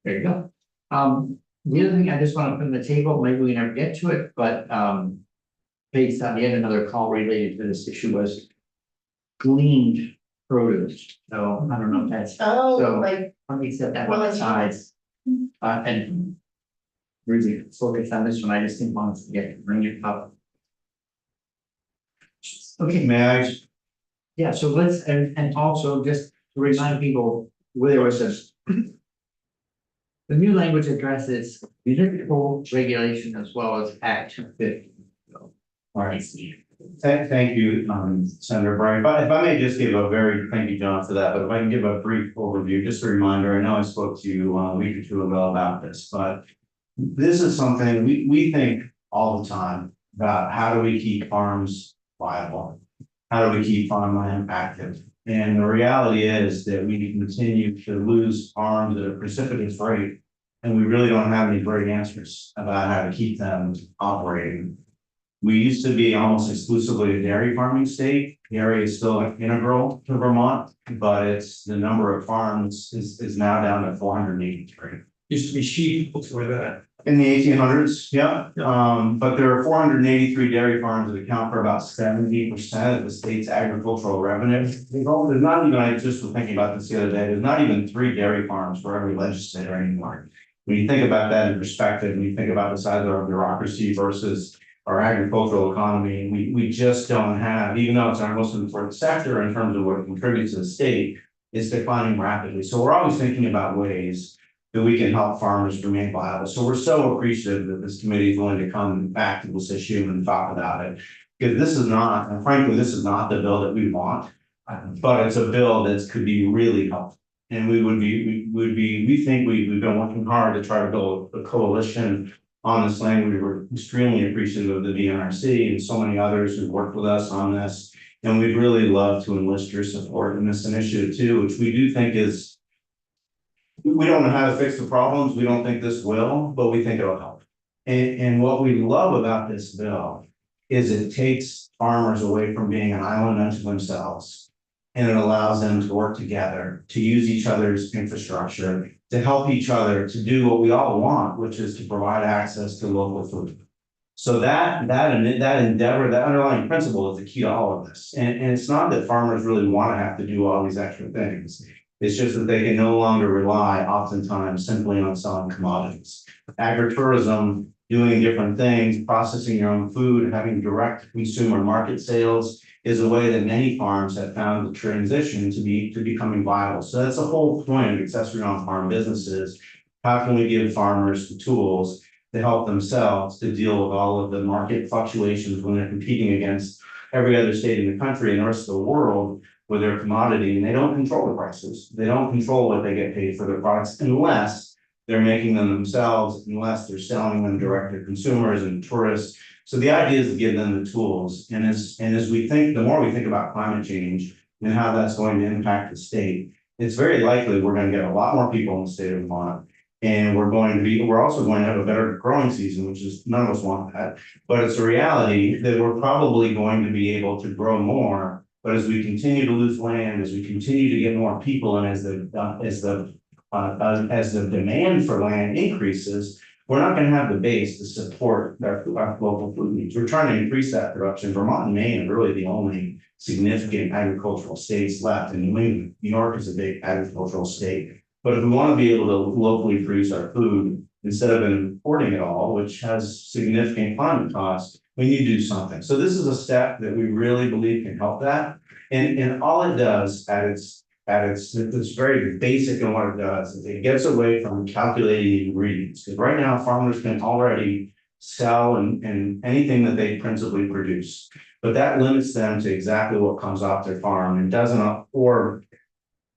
There you go. The other thing I just want to put on the table, maybe we never get to it, but based on yet another call related to this issue was gleaned produce. So I don't know if that's, Oh, So- like, let me set that Well, one it's- aside. And really focus on this one, I just didn't want to forget to bring it up. Okay, May I? yeah, so let's, and also just to remind people where there was this. The new language addresses municipal regulation as well as Act 250. So, All right. Thank you, Senator Bryan. If I may just give a very, thank you, John, for that, but if I can give a brief overview, just a reminder, I know I spoke to you a week or two ago about this, but this is something we think all the time about how do we keep farms viable? How do we keep farmland active? And the reality is that we continue to lose farms at a precipitous rate. And we really don't have any great answers about how to keep them operating. We used to be almost exclusively a dairy farming state. The area is still integral to Vermont, but it's the number of farms is now down to 483. Used to be sheep before that. In the 1800s, yeah. But there are 483 dairy farms that account for about 70% of the state's agricultural revenue. There's not even, I just was thinking about this the other day, there's not even 3 dairy farms for every legislator anymore. When you think about that in perspective, when you think about the size of our bureaucracy versus our agricultural economy, we just don't have, even though it's our most important sector in terms of what it contributes to the state, it's declining rapidly. So we're always thinking about ways that we can help farmers remain viable. So we're so appreciative that this committee is willing to come back to this issue and talk about it. Because this is not, and frankly, this is not the bill that we want, but it's a bill that could be really helpful. And we think we've been working hard to try to build a coalition on this language. We're extremely appreciative of the DNRC and so many others who've worked with us on this. And we'd really love to enlist your support in this initiative too, which we do think is, we don't know how to fix the problems. We don't think this will, but we think it'll help. And what we love about this bill is it takes farmers away from being an island unto themselves. And it allows them to work together, to use each other's infrastructure, to help each other, to do what we all want, which is to provide access to local food. So that endeavor, that underlying principle is the key to all of this. And it's not that farmers really want to have to do all these extra things. It's just that they can no longer rely oftentimes simply on selling commodities. Agritourism doing different things, processing your own food, having direct consumer market sales is a way that many farms have found the transition to becoming viable. So that's the whole point of accessory on farm businesses. How can we give farmers the tools to help themselves to deal with all of the market fluctuations when they're competing against every other state in the country and the rest of the world with their commodity, and they don't control the prices. They don't control what they get paid for their products unless they're making them themselves, unless they're selling them direct to consumers and tourists. So the idea is to give them the tools. And as we think, the more we think about climate change and how that's going to impact the state, it's very likely we're going to get a lot more people in the state of Vermont. And we're also going to have a better growing season, which is, none of us want that. But it's a reality that we're probably going to be able to grow more. But as we continue to lose land, as we continue to get more people, and as the demand for land increases, we're not gonna have the base to support our local food needs. We're trying to increase that production. Vermont and Maine are really the only significant agricultural states left in New England. New York is a big agricultural state. But if we want to be able to locally produce our food instead of importing it all, which has significant climate costs, we need to do something. So this is a step that we really believe can help that. And all it does it's very basic in what it does, is it gets away from calculating ingredients. Because right now farmers can already sell and anything that they principally produce. But that limits them to exactly what comes off their farm and doesn't, or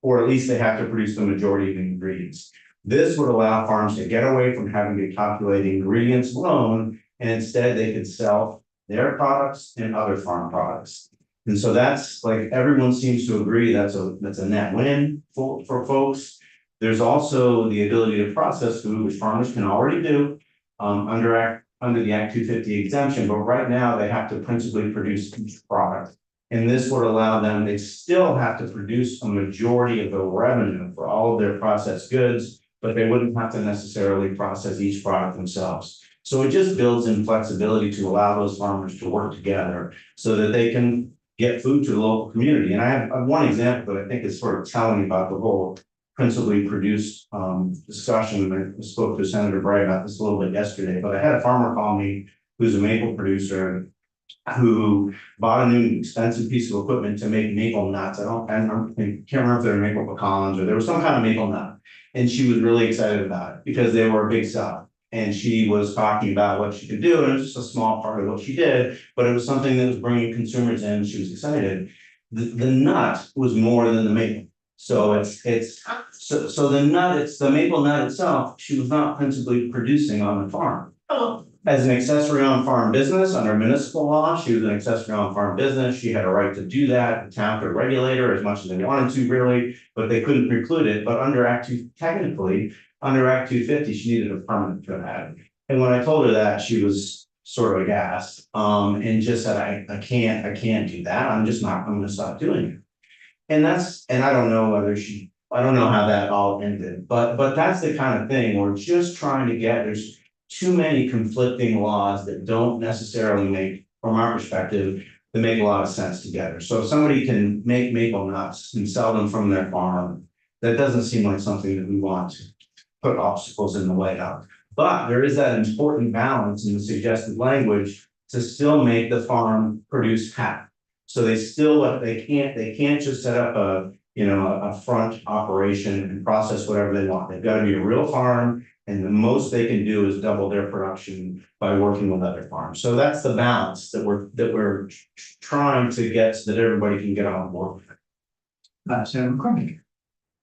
at least they have to produce the majority of the ingredients. This would allow farms to get away from having to calculate ingredients alone, and instead they could sell their products and other farm products. And so that's like, everyone seems to agree that's a net win for folks. There's also the ability to process food, which farmers can already do under the Act 250 exemption, but right now they have to principally produce each product. And this would allow them, they still have to produce a majority of the revenue for all of their processed goods, but they wouldn't have to necessarily process each product themselves. So it just builds in flexibility to allow those farmers to work together so that they can get food to the local community. And I have one example that I think is sort of telling about the whole principally produced discussion. I spoke to Senator Bray about this a little bit yesterday, but I had a farmer call me who's a maple producer who bought a new expensive piece of equipment to make maple nuts. I can't remember if they were maple pecans or there was some kind of maple nut. And she was really excited about it because they were a big seller. And she was talking about what she could do, and it was just a small part of what she did, but it was something that was bringing consumers in. She was excited. The nut was more than the maple. So so the nut, it's the maple nut itself, she was not principally producing on the farm. Oh, As an accessory on farm business under municipal law, she was an accessory on farm business. She had a right to do that. The town could regulate her as much as they wanted to, really, but they couldn't preclude it. But under Act 250, she needed a permit for that. And when I told her that, she was sort of aghast, and just said, I can't do that. I'm gonna stop doing it. And I don't know I don't know how that all ended, but that's the kind of thing we're just trying to get. There's too many conflicting laws that don't necessarily make, from our perspective, that make a lot of sense together. So if somebody can make maple nuts and sell them from their farm, that doesn't seem like something that we want to put obstacles in the way of. But there is that important balance in the suggested language to still make the farm produce half. So they can't just set up a front operation and process whatever they want. They've got to be a real farm. And the most they can do is double their production by working with other farms. So that's the balance that we're trying to get so that everybody can get on board. Senator McCormick.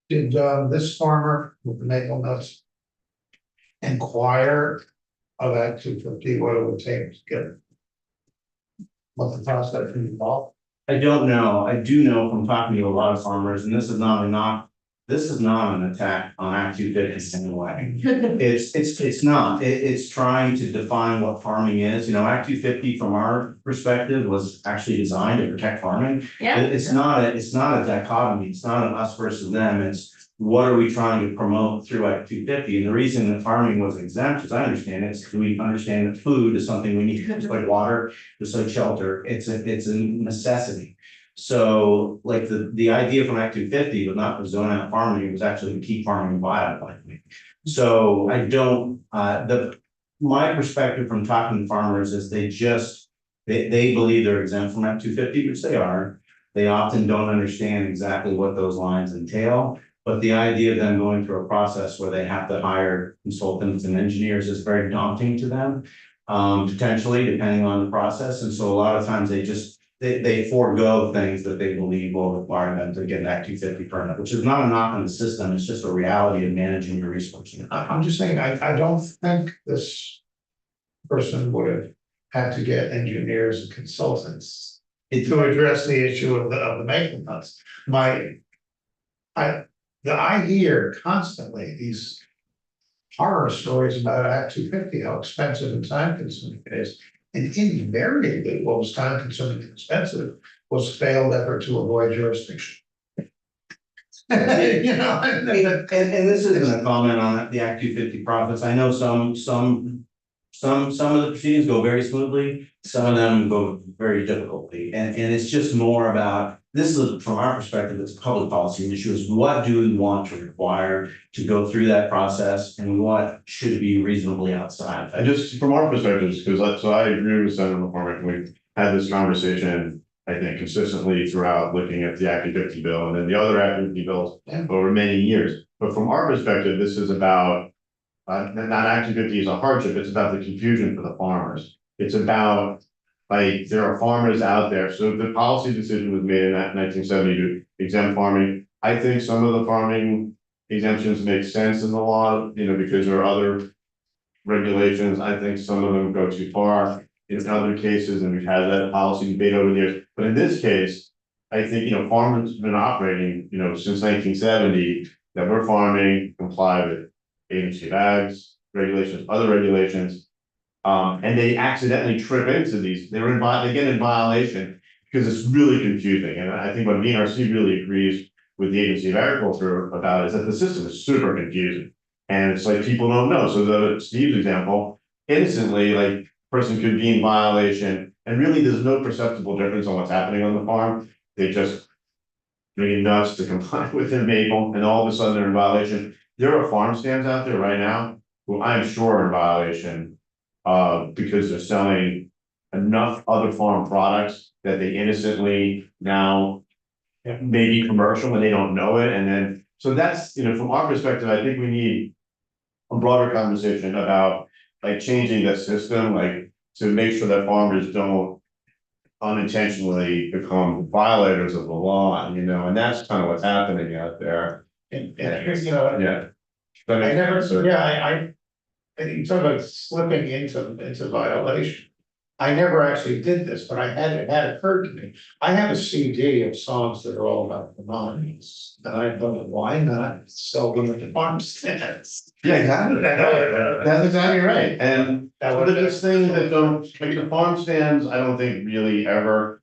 Did this farmer with the maple nuts inquire of Act 250 what it would take to get what the process involved? I don't know. I do know from talking to a lot of farmers, and this is not an attack on Act 250 in any way. It's not. It's trying to define what farming is. Act 250 from our perspective was actually designed to protect farming. yeah. It's not a dichotomy. It's not an us versus them. It's what are we trying to promote through Act 250? And the reason that farming was exempt, as I understand it, is because we understand that food is something we need, just like water, just like shelter. It's a necessity. So like the idea from Act 250 was not to zone out farming, it was actually to keep farming viable. So I don't, my perspective from talking to farmers is they believe they're exempt from Act 250, which they are. They often don't understand exactly what those lines entail, but the idea of them going through a process where they have to hire consultants and engineers is very daunting to them. Potentially, depending on the process, and so a lot of times they forego things that they believe will require them to get an Act 250 permit, which is not a knock on the system, it's just a reality of managing your resources. I'm just saying, I don't think this person would have had to get engineers and consultants to address the issue of the maintenance. I hear constantly these horror stories about Act 250, how expensive and time consuming it is. And invariably, what was time consuming and expensive was failed effort to avoid jurisdiction. You know, And this isn't a comment on the Act 250 profits. I know some of the proceedings go very smoothly, some of them go very difficultly. And it's just more about, this is from our perspective, it's a public policy issue, is what do we want to require to go through that process and what should be reasonably outside. I just, from our perspectives, because so I agree with Senator McCormick, we've had this conversation, I think, consistently throughout looking at the Act 250 bill and then the other Act 250 bills over many years. But from our perspective, this is about, not Act 250 is a hardship, it's about the confusion for the farmers. It's about, like, there are farmers out there, so the policy decision was made in 1970 to exempt farming. I think some of the farming exemptions make sense in the law, you know, because there are other regulations. I think some of them go too far in other cases, and we've had that policy debate over the years. But in this case, I think, you know, farmers have been operating, you know, since 1970, that we're farming, comply with agency of ags, regulations, other regulations. And they accidentally trip into these, they get in violation because it's really confusing. And I think what VNRC really agrees with the Agency of Agriculture about is that the system is super confusing. And it's like people don't know. So Steve's example, innocently, like, person could be in violation and really there's no perceptible difference on what's happening on the farm. They just bring nuts to comply with their maple and all of a sudden they're in violation. There are farm stands out there right now who I'm sure are in violation because they're selling enough other farm products that they innocently now may be commercial when they don't know it. And then, so that's, you know, from our perspective, I think we need a broader conversation about like changing the system, like to make sure that farmers don't unintentionally become violators of the law, you know, and that's kind of what's happening out there. And here's, you know, Yeah. I never, you talk about slipping into violation. I never actually did this, but it had occurred to me. I have a CD of songs that are all about the mines. And I thought, why not sell them at the farm stands? Yeah, exactly. That's exactly right. And so there's things that don't, like the farm stands, I don't think really ever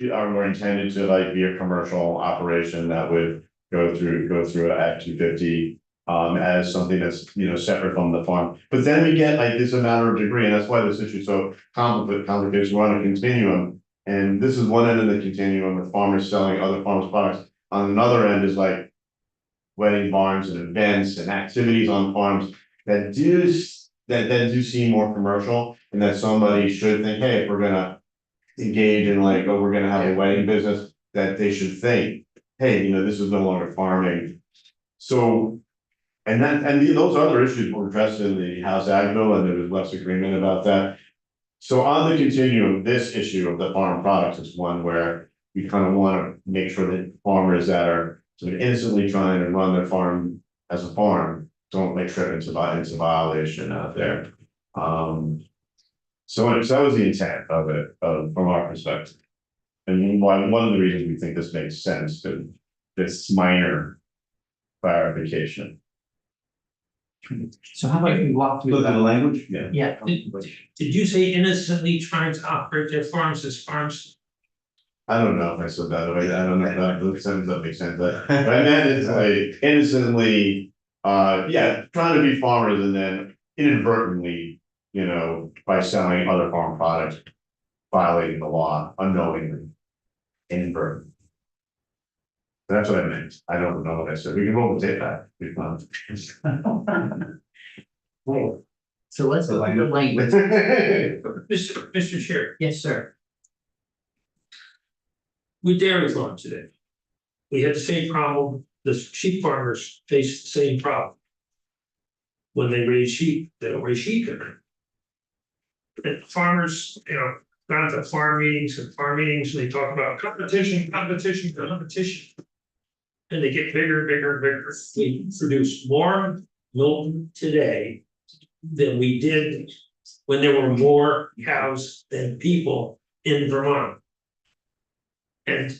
were intended to like be a commercial operation that would go through Act 250 as something that's, you know, separate from the farm. But then we get like, it's a matter of degree, and that's why this issue is so complicated. We're on a continuum, and this is one end of the continuum with farmers selling other farmers' products. On another end is like wedding barns and events and activities on farms that do seem more commercial, and that somebody should think, hey, if we're gonna engage in like, oh, we're gonna have a wedding business, that they should think, hey, you know, this is no longer farming. So, and those other issues were addressed in the House Ag Bill, and there was less agreement about that. So on the continuum, this issue of the farm products is one where we kind of want to make sure that farmers that are sort of innocently trying to run their farm as a farm don't like trip into violation out there. So that was the intent of it, from our perspective. And one of the reasons we think this makes sense, to this minor clarification. So how about if we walk through Look at the the, language. yeah. Did you say innocently trying to operate their farms as farms? I don't know if I said that way, I don't know if that sentence that makes sense, but what I meant is like innocently, trying to be farmers and then inadvertently, you know, by selling other farm products, violating the law unknowingly, inadvertently. That's what I meant. I don't know what I said. We can roll the tape back. So let's go to the language. Mr. Chair, Yes, sir. we dairy farm today. We had the same problem, the sheep farmers face the same problem. When they raise sheep, they don't raise sheep there. And farmers, gone to farm meetings, and they talk about competition. And they get bigger and bigger and bigger. We produce more milk today than we did when there were more cows than people in Vermont. And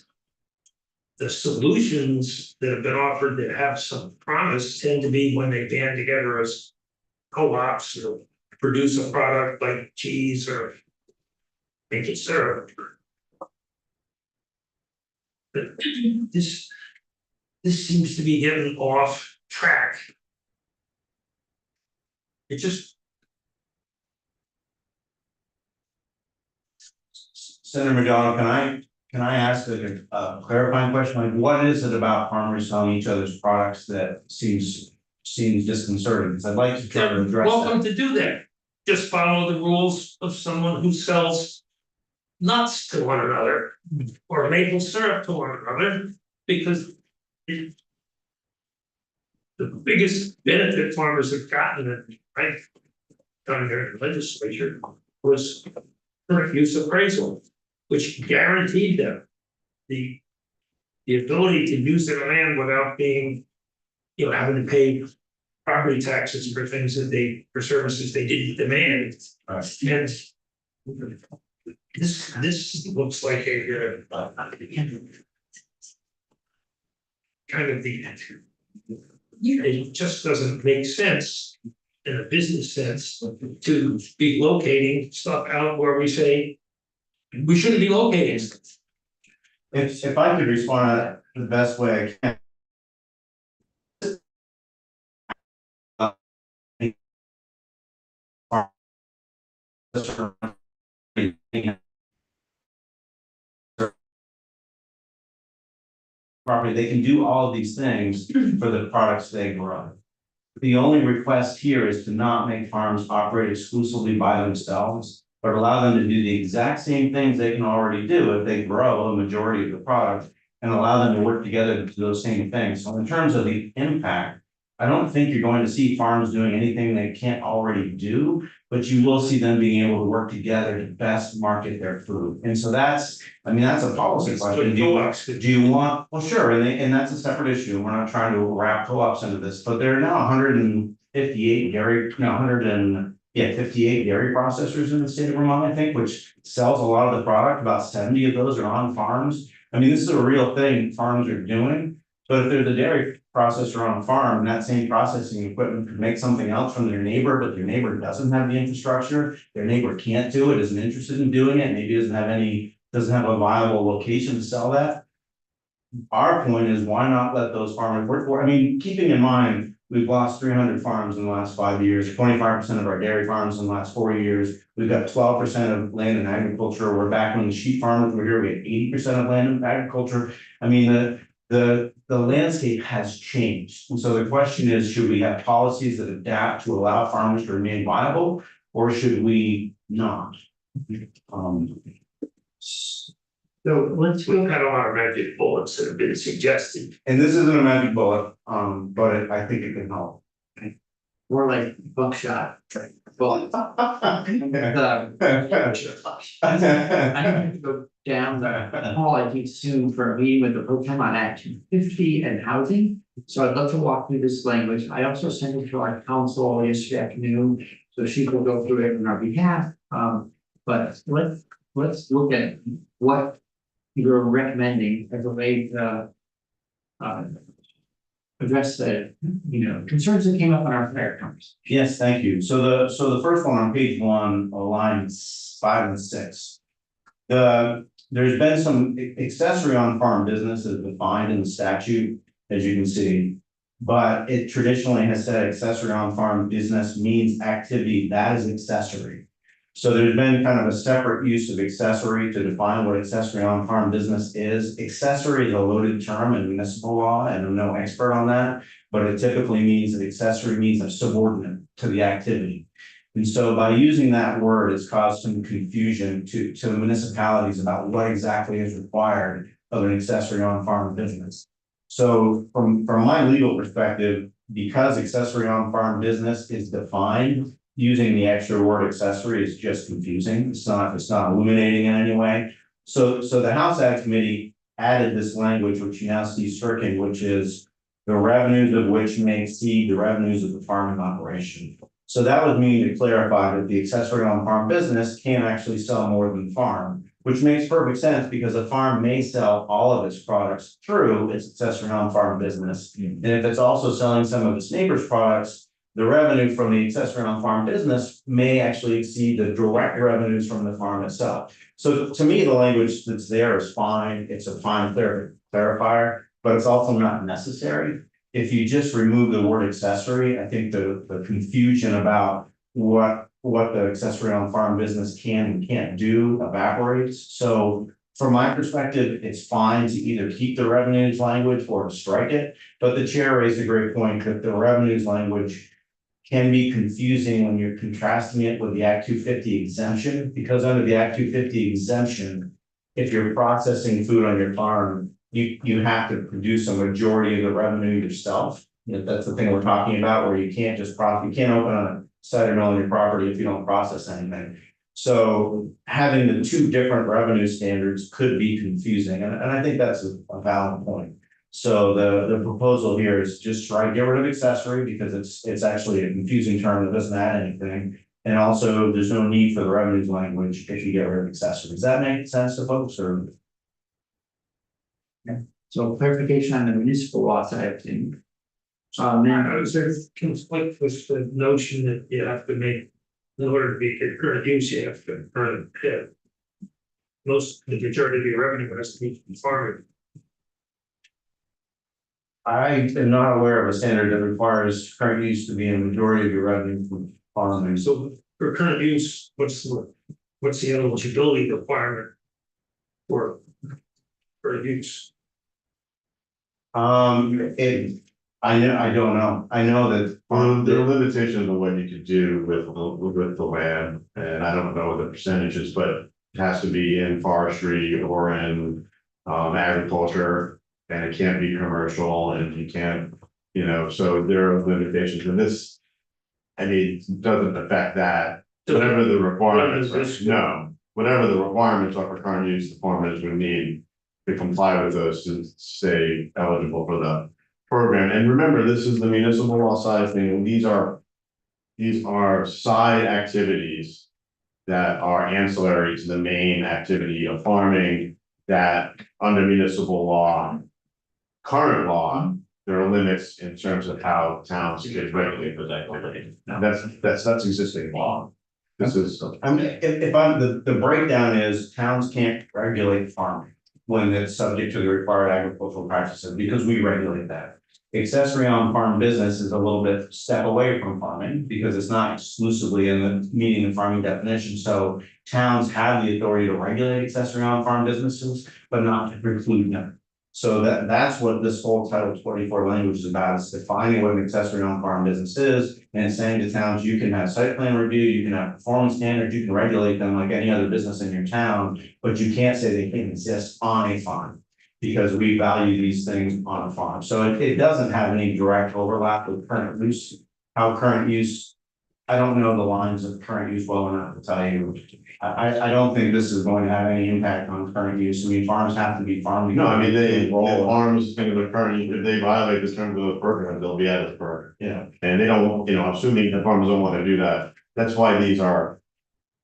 the solutions that have been offered that have some promise tend to be when they band together as co-ops or produce a product like cheese or make it syrup. But this seems to be getting off track. It just, Senator McDonald, can I ask a clarifying question? Like, what is it about farmers selling each other's products that seems disconcerting? Because I'd like to try to they're address welcome that. to do that. Just follow the rules of someone who sells nuts to one another or maple syrup to one another, because the biggest benefit farmers have gotten, and I've done here in the legislature, was current use appraisal, which guaranteed them the ability to use their land without being, having to pay property taxes for things for services they didn't demand. Right. And this looks like a kind of it just doesn't make sense in a business sense to be locating stuff out where we say we shouldn't be locating. If I could respond the best way I can. Property, they can do all of these things for the products they grow. The only request here is to not make farms operate exclusively by themselves, but allow them to do the exact same things they can already do if they grow a majority of the product, and allow them to work together to do those same things. So in terms of the impact, I don't think you're going to see farms doing anything they can't already do, but you will see them being able to work together to best market their food. And so that's a policy question. Do you want, well, sure, and that's a separate issue. We're not trying to wrap co-ops into this, but there are now 158 dairy, 58 dairy processors in the state of Vermont, I think, which sells a lot of the product. About 70 of those are on farms. I mean, this is a real thing farms are doing, but if they're the dairy processor on a farm, and that same processing equipment could make something else from their neighbor, but their neighbor doesn't have the infrastructure, their neighbor can't do it, isn't interested in doing it, maybe doesn't have a viable location to sell that. Our point is, why not let those farmers work for, keeping in mind, we've lost 300 farms in the last 5 years, 25% of our dairy farms in the last 4 years. We've got 12% of land in agriculture. We're back when the sheep farmers were here, we had 80% of land in agriculture. The landscape has changed. And so the question is, should we have policies that adapt to allow farmers to remain viable, or should we not? So let's We've go. had a lot of magic bullets that have been suggested. And this isn't a magic bullet, but I think it can help. We're like buckshot. Well, I need to go down the hall, I think soon for a meeting with the program on Act 250 and housing. So I'd love to walk through this language. I also sent it to our council yesterday afternoon, so she will go through it on our behalf. But let's look at what you're recommending as a way to address the, concerns that came up in our prior conversation. Yes, thank you. So the first one on page 1, lines 5 and 6. There's been some accessory on farm business as defined in the statute, as you can see. But it traditionally has said accessory on farm business means activity that is accessory. So there's been kind of a separate use of accessory to define what accessory on farm business is. Accessory is a loaded term in municipal law, and I'm no expert on that, but it typically means that accessory means a subordinate to the activity. And so by using that word, it's caused some confusion to the municipalities about what exactly is required of an accessory on farm business. So from my legal perspective, because accessory on farm business is defined, using the extra word accessory is just confusing. It's not illuminating in any way. So the House Ag Committee added this language, which you now see stricken, which is the revenues of which may exceed the revenues of the farming operation. So that would mean to clarify that the accessory on farm business can actually sell more than farm, which makes perfect sense because a farm may sell all of its products through its accessory on farm business. And if it's also selling some of its neighbor's products, the revenue from the accessory on farm business may actually exceed the direct revenues from the farm itself. So to me, the language that's there is fine. It's a fine clarifier, but it's also not necessary. If you just remove the word accessory, I think the confusion about what the accessory on farm business can and can't do evaporates. So from my perspective, it's fine to either keep the revenues language or strike it. But the chair raised a great point that the revenues language can be confusing when you're contrasting it with the Act 250 exemption, because under the Act 250 exemption, if you're processing food on your farm, you have to produce a majority of the revenue yourself. That's the thing we're talking about, where you can't just you can't open a cider mill on your property if you don't process anything. So having the two different revenue standards could be confusing, and I think that's a valid point. So the proposal here is just try to get rid of accessory because it's actually a confusing term that doesn't add anything. And also, there's no need for the revenues language if you get rid of accessory. Does that make sense to folks, or? So clarification on the municipal law side of things. I Then, was there conflict with the notion that you have to make, in order to be current use, you have to earn it. The majority of your revenue has to be from farming. I am not aware of a standard that requires current use to be a majority of your revenue from farming. So for current use, what's the eligibility requirement for use? I don't know. I know that. There are limitations on what you could do with the land, and I don't know the percentages, but it has to be in forestry or in agriculture, and it can't be commercial, and you can't, so there are limitations, and this, I mean, doesn't affect that. Whatever the requirements are, whatever the requirements are for current use, the farmers would need to comply with those to stay eligible for the program. And remember, this is the municipal law side of things. These are side activities that are ancillary to the main activity of farming, that under municipal law, current law, there are limits in terms of how towns can regulate those activities. That's existing law. This is. I mean, if I'm, the breakdown is towns can't regulate farming when it's subject to the required agricultural practices, because we regulate that. Accessory on farm business is a little bit step away from farming because it's not exclusively in the meeting the farming definition. So towns have the authority to regulate accessory on farm businesses, but not to preclude them. So that's what this whole Title 24 language is about, is defining what an accessory on farm business is, and saying to towns, you can have site plan review, you can have performance standards, you can regulate them like any other business in your town, but you can't say they can exist on a farm, because we value these things on a farm. So it doesn't have any direct overlap with current use. How current use, I don't know the lines of current use well enough to tell you. I don't think this is going to have any impact on current use. I mean, farms have to be farming. No, I mean, the farms, think of the current, if they violate the terms of the program, they'll be out of the program. Yeah. And they don't, assuming the farmers don't want to do that, that's why these are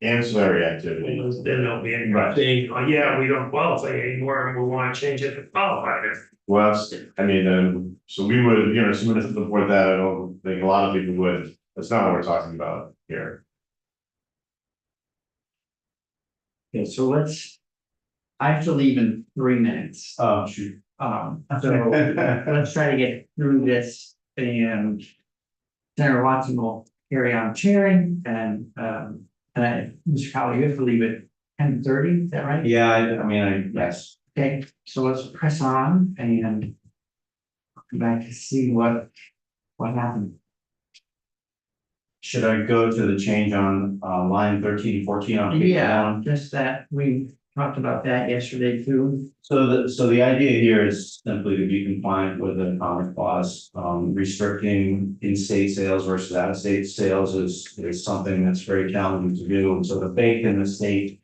ancillary activities. Then there'll be anybody saying, oh yeah, we don't qualify anymore and we want to change it to qualify it. Well, I mean, so we would, submit to support that. I don't think a lot of people would. That's not what we're talking about here. okay, so I have to leave in 3 minutes. Oh, shoot. So let's try to get through this, and Senator Watson will carry on chairing, and Mr. Colley, you have to leave at 10:30, is that right? Yeah, yes. Okay, so let's press on and come back to see what happened. should I go to the change on line 13-14 on page Yeah, one? just that, we talked about that yesterday too. So the idea here is simply to be compliant with the Commerce Clause, restricting in-state sales versus out-of-state sales is something that's very challenging to do, and so the bake in the state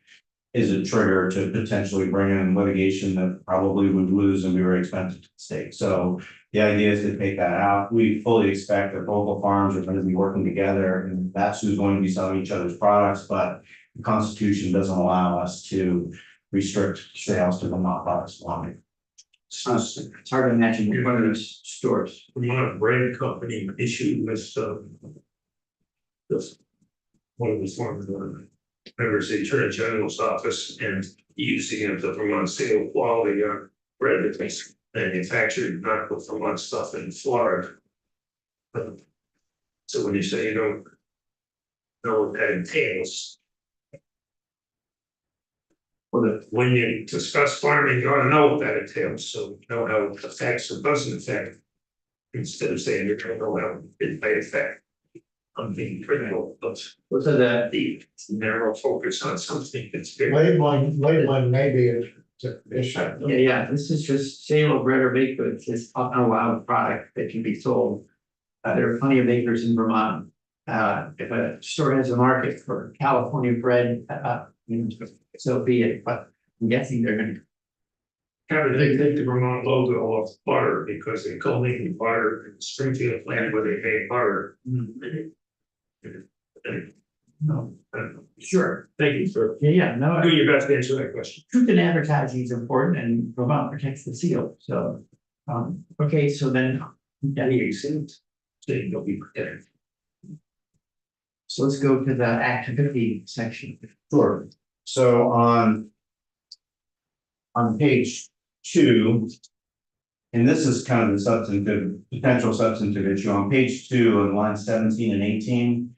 is a trigger to potentially bring in litigation that probably would lose and be very expensive to the state. So the idea is to take that out. We fully expect that local farms are going to be working together, and that's who's going to be selling each other's products, but the Constitution doesn't allow us to restrict sales to Vermont products longer. It's hard to imagine one of those stores. Vermont Bread Company issued with, this. One of the former members of the Attorney General's office and using of the Vermont State quality bread that's manufactured, not with Vermont stuff in Florida. So when you say you don't know what that entails, when you discuss farming, you ought to know what that entails, so you know how it affects or doesn't affect. Instead of saying you're trying to know how it may affect. I'm being critical, but So the, narrow focus on something that's very. Labeling maybe is an issue. yeah, this is just sale of bread or baked goods, it's an allowed product that can be sold. There are plenty of bakers in Vermont. If a store has a market for California bread, so be it, but I'm guessing they're gonna. How do they take the Vermont logo off butter because they call it butter in Springfield plant where they pay butter? No, I don't know. sure, Thank you for yeah, no, doing your best to answer that question. truth in advertising is important and Vermont protects the seal, so. Okay, so then, yeah, So you'll be protected. so let's go to the activity section. Sure. So on page 2, and this is kind of the potential substantive issue, on page 2 on line 17 and 18.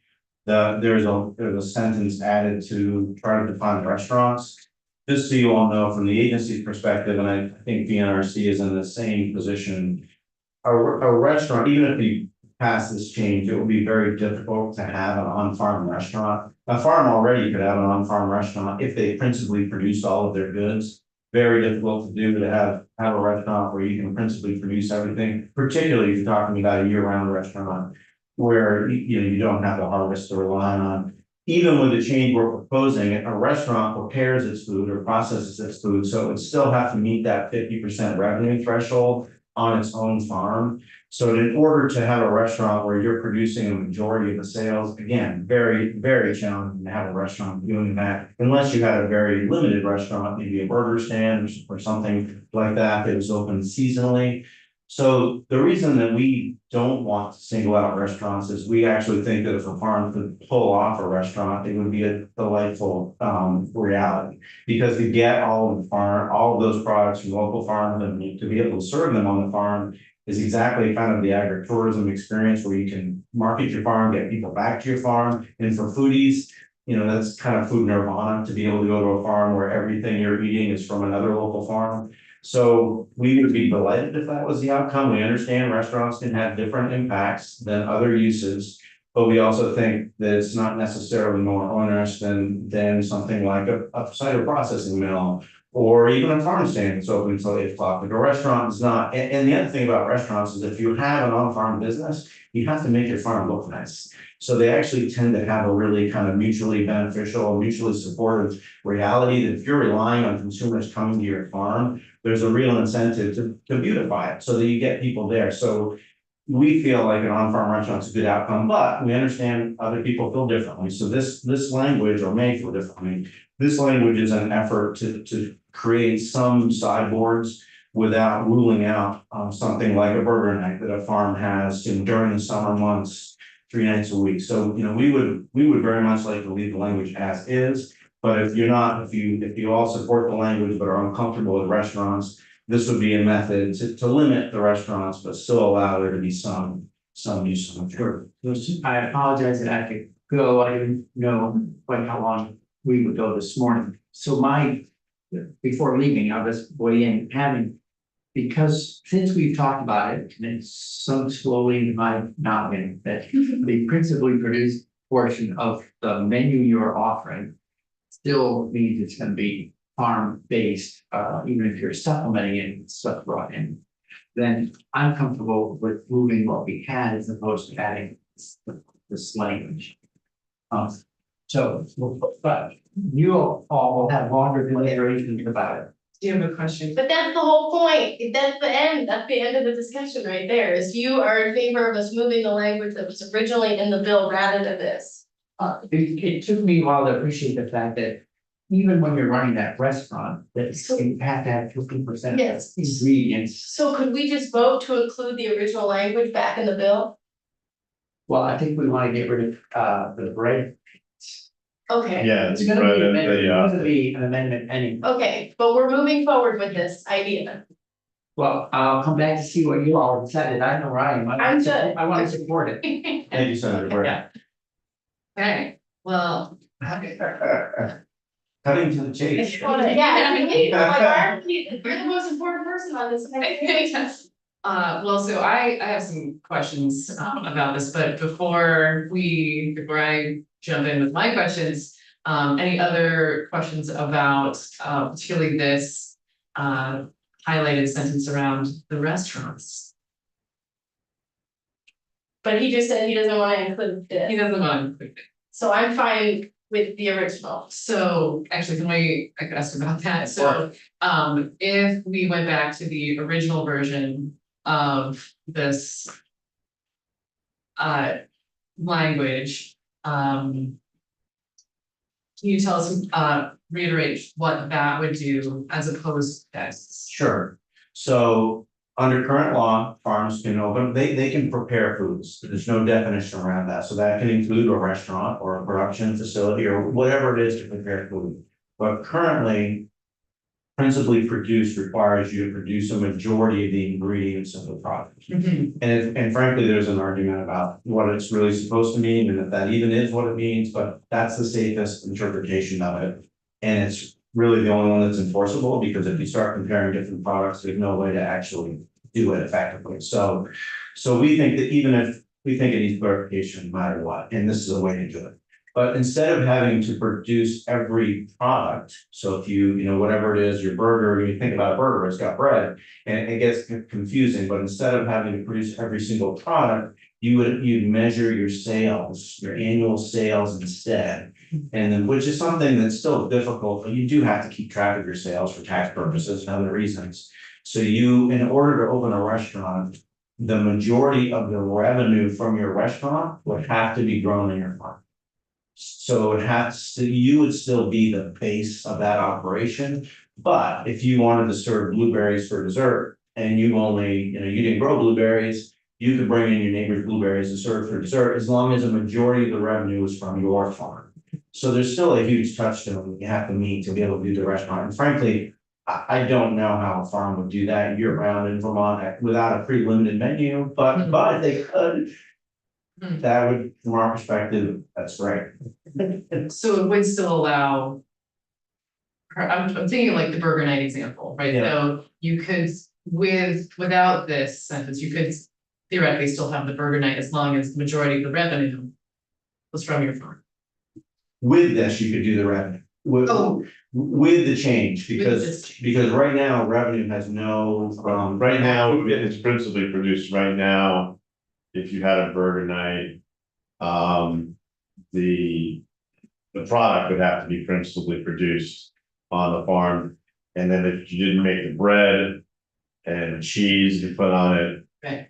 There's a sentence added to try to define restaurants. Just so you all know from the agency's perspective, and I think VNRC is in the same position. A restaurant, even if you pass this change, it will be very difficult to have an on-farm restaurant. A farm already could have an on-farm restaurant if they principally produce all of their goods. Very difficult to do to have a restaurant where you can principally produce everything, particularly if you're talking about a year-round restaurant where you don't have the harvest to rely on. Even with the change we're proposing, a restaurant prepares its food or processes its food, so it would still have to meet that 50% revenue threshold on its own farm. So in order to have a restaurant where you're producing a majority of the sales, again, very, very challenging to have a restaurant doing that. Unless you had a very limited restaurant, maybe a burger stand or something like that that was open seasonally. So the reason that we don't want to single out restaurants is we actually think that if a farm could pull off a restaurant, it would be a delightful reality. Because to get all of those products from local farms and to be able to serve them on the farm is exactly kind of the agritourism experience where you can market your farm, get people back to your farm. And for foodies, that's kind of food nirvana to be able to go to a farm where everything you're eating is from another local farm. So we would be delighted if that was the outcome. We understand restaurants can have different impacts than other uses, but we also think that it's not necessarily more onerous than something like a cider processing mill or even a farm stand that's open until 8 o'clock. Like a restaurant is not, and the other thing about restaurants is if you have an on-farm business, you have to make your farm look nice. So they actually tend to have a really kind of mutually beneficial, mutually supportive reality that if you're relying on consumers coming to your farm, there's a real incentive to beautify it so that you get people there. So we feel like an on-farm restaurant is a good outcome, but we understand other people feel differently. So this language, or may feel differently, this language is an effort to create some sideboards without ruling out something like a burger night that a farm has during the summer months, 3 nights a week. So, we would very much like to leave the language as is. But if you all support the language but are uncomfortable with restaurants, this would be a method to limit the restaurants, but still allow there to be some use of them. Sure. I apologize that I have to go. I didn't know quite how long we would go this morning. So before leaving, I'll just weigh in because since we've talked about it, and it's so slowly in my knowledge that they principally produce portion of the menu you're offering still means it's gonna be farm-based, even if you're supplementing it with stuff brought in, then I'm comfortable with moving what we had as opposed to adding this language. So, but you all will have longer deliberations about it. Do you have a question? But that's the whole point, that's the end of the discussion right there, is you are in favor of us moving the language that was originally in the bill rather than this. It took me a while to appreciate the fact that even when you're running that restaurant, that you have to have 50% Yes. ingredients. So could we just vote to include the original language back in the bill? Well, I think we wanna get rid of the bread. Okay. Yeah, It's it's gonna be, right, it's gonna be an amendment anyway. Okay, but we're moving forward with this idea. Well, I'll come back to see what you all decided. I know where I am. I'm good. I wanna support it. Thank you, Senator Burke. Yeah. Okay, well. Cutting to the chase. Yeah, I mean, like, you're the most important person on this. Well, so I have some questions about this, but before I jump in with my questions, any other questions about particularly this highlighted sentence around the restaurants? But he just said he doesn't wanna include He this, doesn't want to. so I'm fine with the original. So actually, I could ask about that, so if we went back to the original version of this. Language, can you tell us, reiterate what that would do as opposed to this? Sure. So under current law, farms can open, they can prepare foods. There's no definition around that. So that can include a restaurant or a production facility or whatever it is to prepare food. But currently, principally produced requires you to produce a majority of the ingredients of the product. And frankly, there's an argument about what it's really supposed to mean and if that even is what it means, but that's the safest interpretation of it. And it's really the only one that's enforceable, because if you start comparing different products, there's no way to actually do it effectively. So we think that even if we think it needs clarification no matter what, and this is a way to do it. But instead of having to produce every product, so if you know, whatever it is, your burger, when you think about a burger, it's got bread, and it gets confusing, but instead of having to produce every single product, you'd measure your sales, your annual sales instead. And then, which is something that's still difficult, but you do have to keep track of your sales for tax purposes and other reasons. So in order to open a restaurant, the majority of the revenue from your restaurant would have to be grown in your farm. So you would still be the base of that operation, but if you wanted to serve blueberries for dessert and you didn't grow blueberries, you could bring in your neighbor's blueberries and serve for dessert as long as a majority of the revenue is from your farm. So there's still a huge touchstone you have to meet to be able to do the restaurant. And frankly, I don't know how a farm would do that year round in Vermont without a pretty limited menu, but they could. That would, from our perspective, that's great. So it would still allow. I'm thinking like the burger night example, right? Yeah. So you could, without this sentence, you could theoretically still have the burger night as long as the majority of the revenue was from your farm. With this, you could do the revenue, with the change, because right now, revenue has no, Right now, it's principally produced right now. If you had a burger night, the product would have to be principally produced on the farm. And then if you didn't make the bread and cheese you put on it. Right.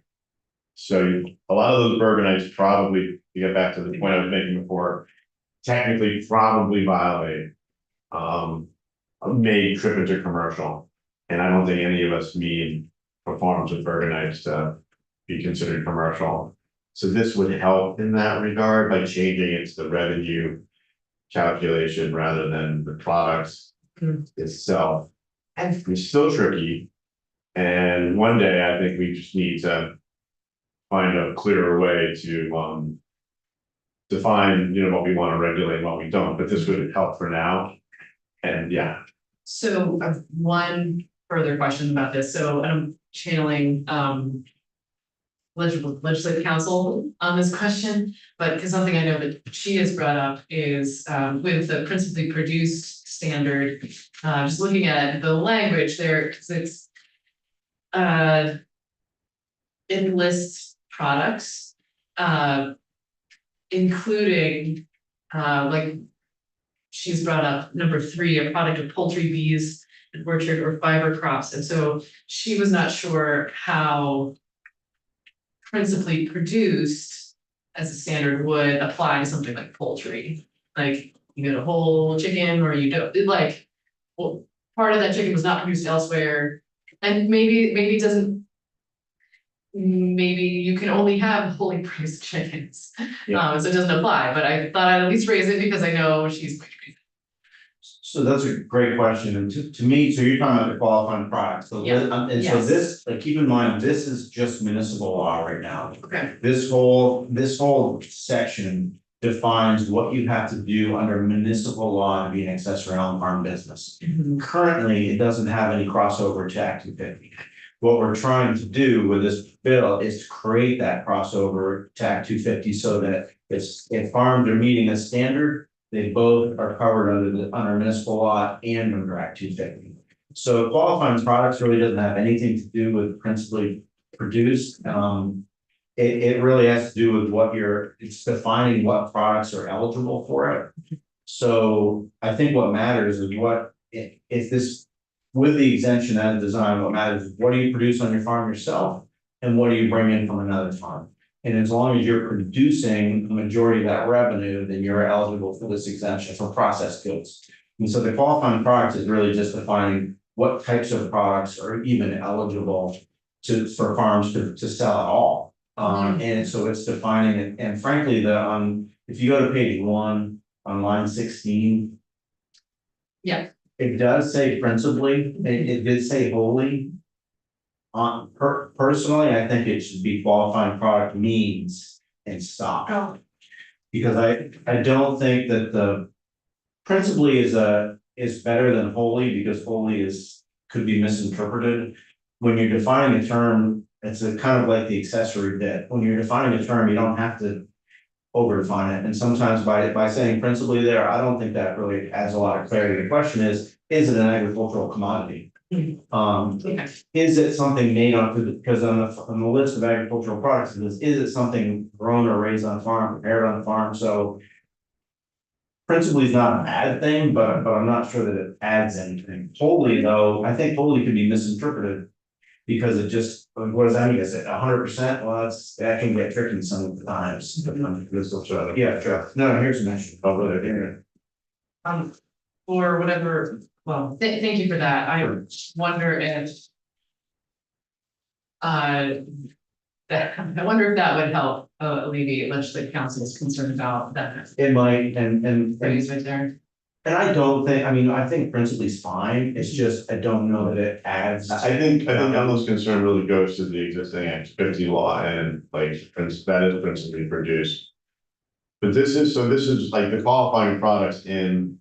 So a lot of those burger nights probably, to get back to the point I was making before, technically probably violate may trip into commercial. And I don't think any of us need performance of burger nights to be considered commercial. So this would help in that regard by changing it to the revenue calculation rather than the products itself. And it's still tricky. And one day I think we just need to find a clearer way to define, what we want to regulate and what we don't, but this would help for now. And yeah. So I have one further question about this, so I'm channeling legislative council on this question, but because something I know that she has brought up is with the principally produced standard, just looking at the language there, because it's it lists products, including like she's brought up number 3, a product of poultry, bees, an orchard or fiber crops, and so she was not sure how principally produced as a standard would apply to something like poultry. Like you get a whole chicken or you don't, like, well, part of that chicken was not produced elsewhere. And maybe it doesn't. Maybe you can only have wholly produced chickens, so it doesn't apply, but I thought I'd at least raise it because I know she's. So that's a great question, and to me, so you're talking about the qualifying products, so Yeah. and so Yes. this, like, keep in mind, this is just municipal law right now. Okay. This whole section defines what you have to do under municipal law to be an accessory on-farm business. Currently, it doesn't have any crossover to Act 250. What we're trying to do with this bill is to create that crossover to Act 250 so that if farms are meeting a standard, they both are covered under municipal law and under Act 250. So qualifying products really doesn't have anything to do with principally produced. It really has to do with it's defining what products are eligible for it. So I think what matters is if this, with the exemption as designed, what matters is what do you produce on your farm yourself and what do you bring in from another farm? And as long as you're producing the majority of that revenue, then you're eligible for this exemption for processed goods. And so the qualifying products is really just defining what types of products are even eligible for farms to sell at all. And so it's defining it, and frankly, if you go to page 1 on line 16. Yeah. It does say principally, it did say wholly. Personally, I think it should be qualifying product means and stop. Oh. Because I don't think that the principally is better than wholly, because wholly could be misinterpreted. When you're defining a term, it's kind of like the accessory bit. When you're defining a term, you don't have to over define it, and sometimes by saying principally there, I don't think that really adds a lot of clarity. The question is it an agricultural commodity? Is it something made on, because on the list of agricultural products, is it something grown or raised on farm, prepared on farm? So principally is not a bad thing, but I'm not sure that it adds anything. Wholly though, I think wholly could be misinterpreted because it just, what does that mean? Is it 100%? Well, that can get tricky some of the times. Yeah, sure. No, here's an issue. Oh, really? Yeah. Or whatever, well, thank you for that, I wonder if. I wonder if that would help alleviate legislative council's concern about that It might, and phrase right there. And I don't think, I mean, I think principally is fine, it's just, I don't know that it adds. I think Emma's concern really goes to the existing Act 50 law and like that is principally produced. But this is like the qualifying products in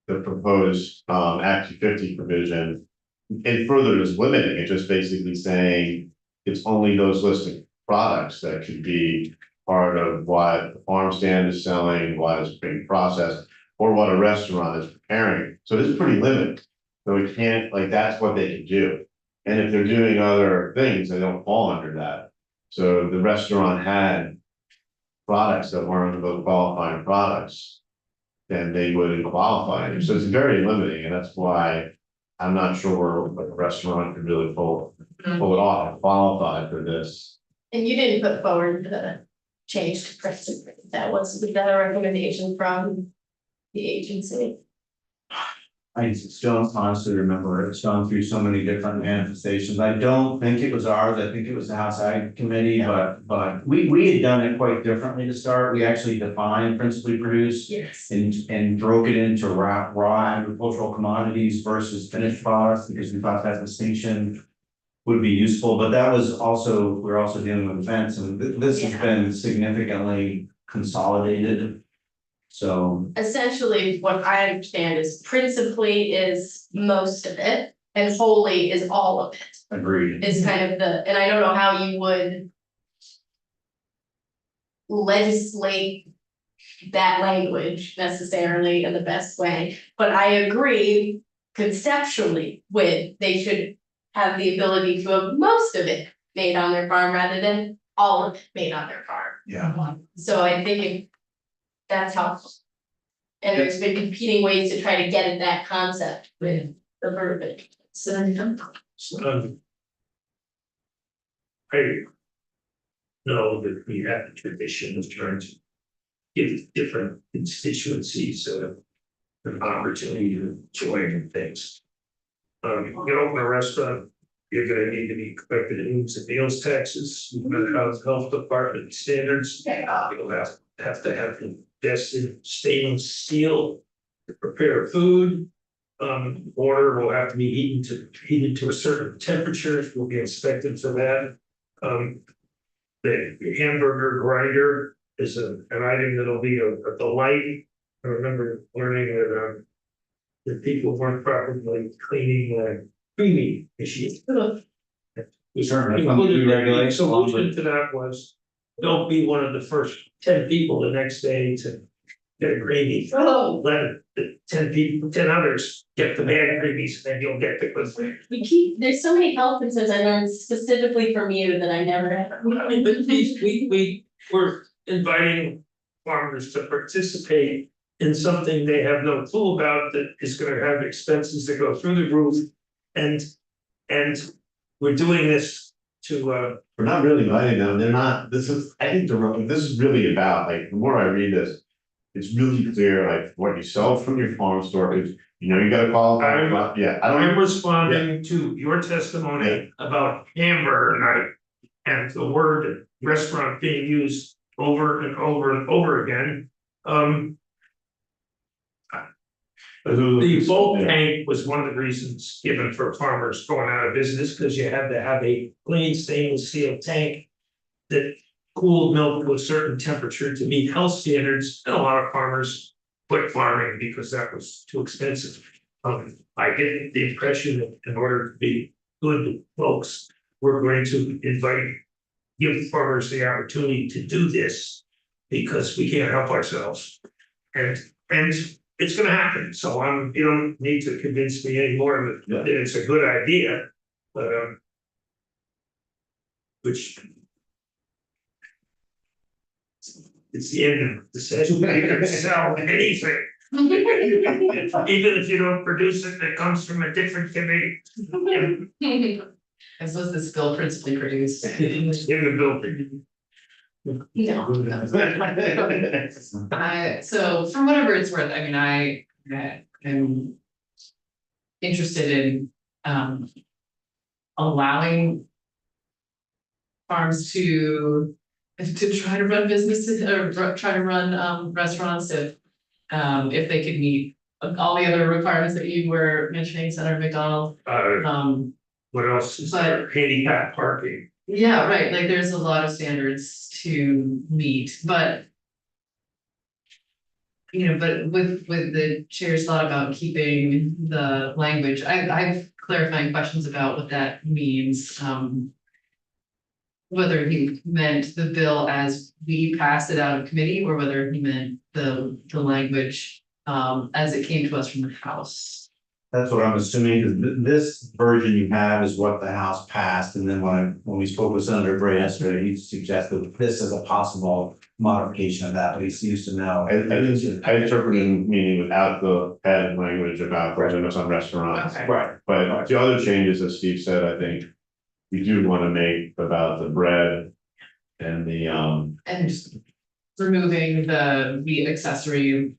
the proposed Act 250 provision. It further is limiting, it's just basically saying it's only those listed products that could be part of what the farm stand is selling, what is being processed, or what a restaurant is preparing. So it's pretty limited. So we can't, like, that's what they can do. And if they're doing other things, they don't fall under that. So the restaurant had products that weren't those qualifying products, then they wouldn't qualify. So it's very limiting, and that's why I'm not sure what a restaurant could really pull it off, qualify for this. And you didn't put forward the change to principally, was that a recommendation from the agency? I don't honestly remember, it's gone through so many different manifestations, I don't think it was ours, I think it was the House Ag Committee, but we had done it quite differently to start, we actually defined principally produced. Yes. And broke it into raw agricultural commodities versus finished products, because we thought that distinction would be useful, but that was also, we're also dealing with events, and this has been significantly consolidated. So Essentially, what I understand is principally is most of it and wholly is all of it. agreed. Is kind of and I don't know how you would legislate that language necessarily in the best way, but I agree conceptually with they should have the ability to have most of it made on their farm rather than all of it made on their farm. Yeah. So I think that's helpful. And there's been competing ways to try to get at that concept with the verbiage. So I know that we have the tradition of trying to give different constituencies an opportunity to join things. You open a restaurant, you're gonna need to be collected in rooms and meals taxes, you're gonna have health department standards. You'll have to have invested stainless steel to prepare food. Water will have to be heated to a certain temperature, will be inspected for that. The hamburger grinder is an item that'll be a delight. I remember learning that that people weren't properly cleaning creamy machines. Certainly, some food The regulations, along solution with- to that was, don't be one of the first 10 people the next day to get a creamy. Oh. Let the 10 others get the bad creamies, and then you'll get the good one. there's so many health concerns I learned specifically from you that I never had. But we were inviting farmers to participate in something they have no clue about that is gonna have expenses that go through the roof. And we're doing this to We're not really inviting them, they're not, this is, I think this is really about, like, the more I read this. It's really clear, like, what you sell from your farm store, is, you gotta qualify, yeah, I I'm don't. responding to your testimony about hamburger night. And the word restaurant being used over and over and over again. The bulk tank was one of the reasons given for farmers going out of business, because you had to have a clean stainless steel tank. That cooled milk to a certain temperature to meet health standards, and a lot of farmers quit farming because that was too expensive. I get the impression that in order to be good folks, we're going to give farmers the opportunity to do this. Because we can't help ourselves. And it's gonna happen, so you don't need to convince me anymore that it's a good idea, but which. It's the end of the session, you can sell anything. Even if you don't produce it, that comes from a different committee. And so is this bill principally produced? In the building. No. So from whatever it's worth, I mean, I am interested in allowing farms to try to run businesses or try to run restaurants if they could meet all the other requirements that you were mentioning, Senator McDonald. What else is there? Handicap parking. Yeah, right, like there's a lot of standards to meet, but. But with the chair's thought about keeping the language, I've clarifying questions about what that means. Whether he meant the bill as we passed it out of committee, or whether he meant the language as it came to us from the House. That's what I'm assuming, because this version you have is what the House passed, and then when we spoke with Senator Bray yesterday, he suggested this is a possible modification of that, but he seems to know. I interpreted meaning without the added language about limits on restaurants. Okay. Right. But the other changes, as Steve said, I think we do want to make about the bread and the And just removing the accessory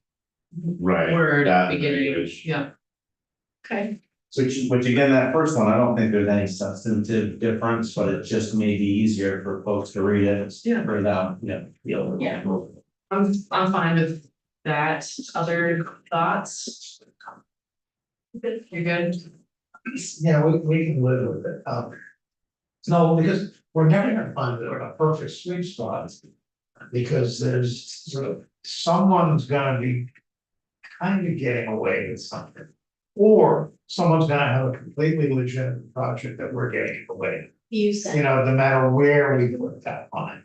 right. word that beginning, language. yeah. Okay. Which again, that first one, I don't think there's any substantive difference, but it just may be easier for folks to read it. Yeah. For them, yeah. Yeah. I'm fine with that. Other thoughts? You're good? Yeah, we can live with it. No, because we're never gonna find a perfect sweet spot. Because there's someone's gonna be kind of getting away with something. Or someone's gonna have a completely legitimate project that we're getting away, You said. no matter where we put that line.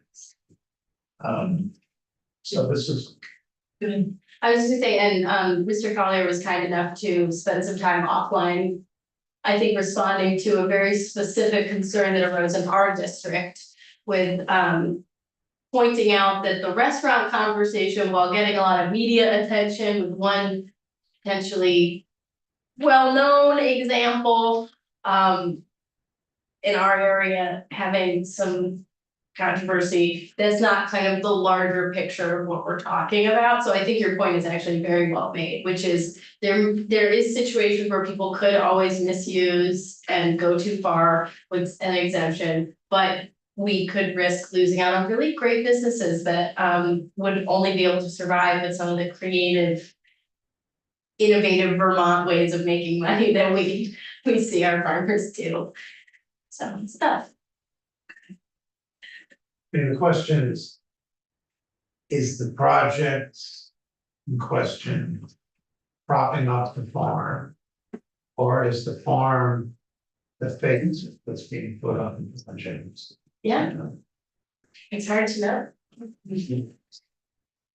So this is, I was just gonna say, and Mr. Collier was kind enough to spend some time offline. I think responding to a very specific concern that arose in our district with pointing out that the restaurant conversation, while getting a lot of media attention with one potentially well-known example, in our area having some controversy, that's not kind of the larger picture of what we're talking about. So I think your point is actually very well made, which is there is situations where people could always misuse and go too far with an exemption, but we could risk losing out on really great businesses that would only be able to survive with some of the creative, innovative Vermont ways of making money that we see our farmers do. So stuff. and the question is the project in question propping up the farm? Or is the farm the face that's being put up in the project? Yeah, it's hard to know.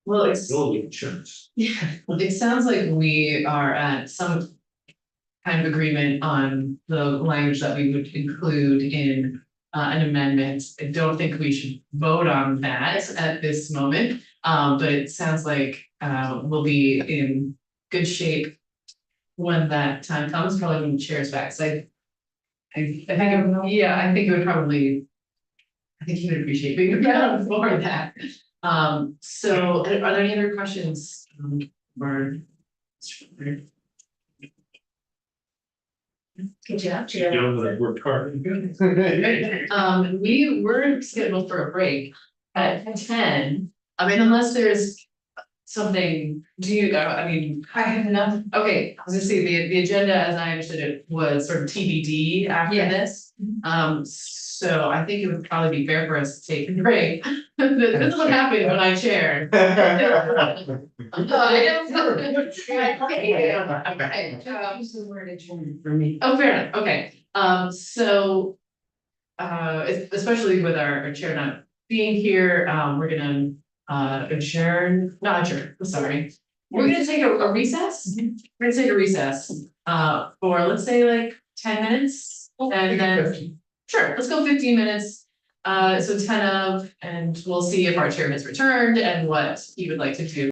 Well, it's, insurance. it sounds like we are at some kind of agreement on the language that we would include in an amendment. I don't think we should vote on that at this moment, but it sounds like we'll be in good shape when that time comes, probably when the chair's back. So I think, yeah, I think it would probably, I think he would appreciate being around for that. So are there any other questions? Or Good job, You Jill. know, that I worked hard. we were scheduled for a break at 10. I mean, unless there's something, do you, I mean, I have enough. okay, I was gonna say, the agenda, as I understood it, was sort of TBD after Yeah. this. So I think it would probably be fair for us to take a break. This is what happened when I chaired. Use the word adjourn for me. Oh, fair enough, okay, so. Especially with our chair not being here, we're gonna not adjourn, I'm sorry. We're gonna take a recess, we're gonna take a recess, for, let's say, like 10 minutes, and then. Sure, let's go 15 minutes, so 10 of, and we'll see if our chair has returned and what he would like to do.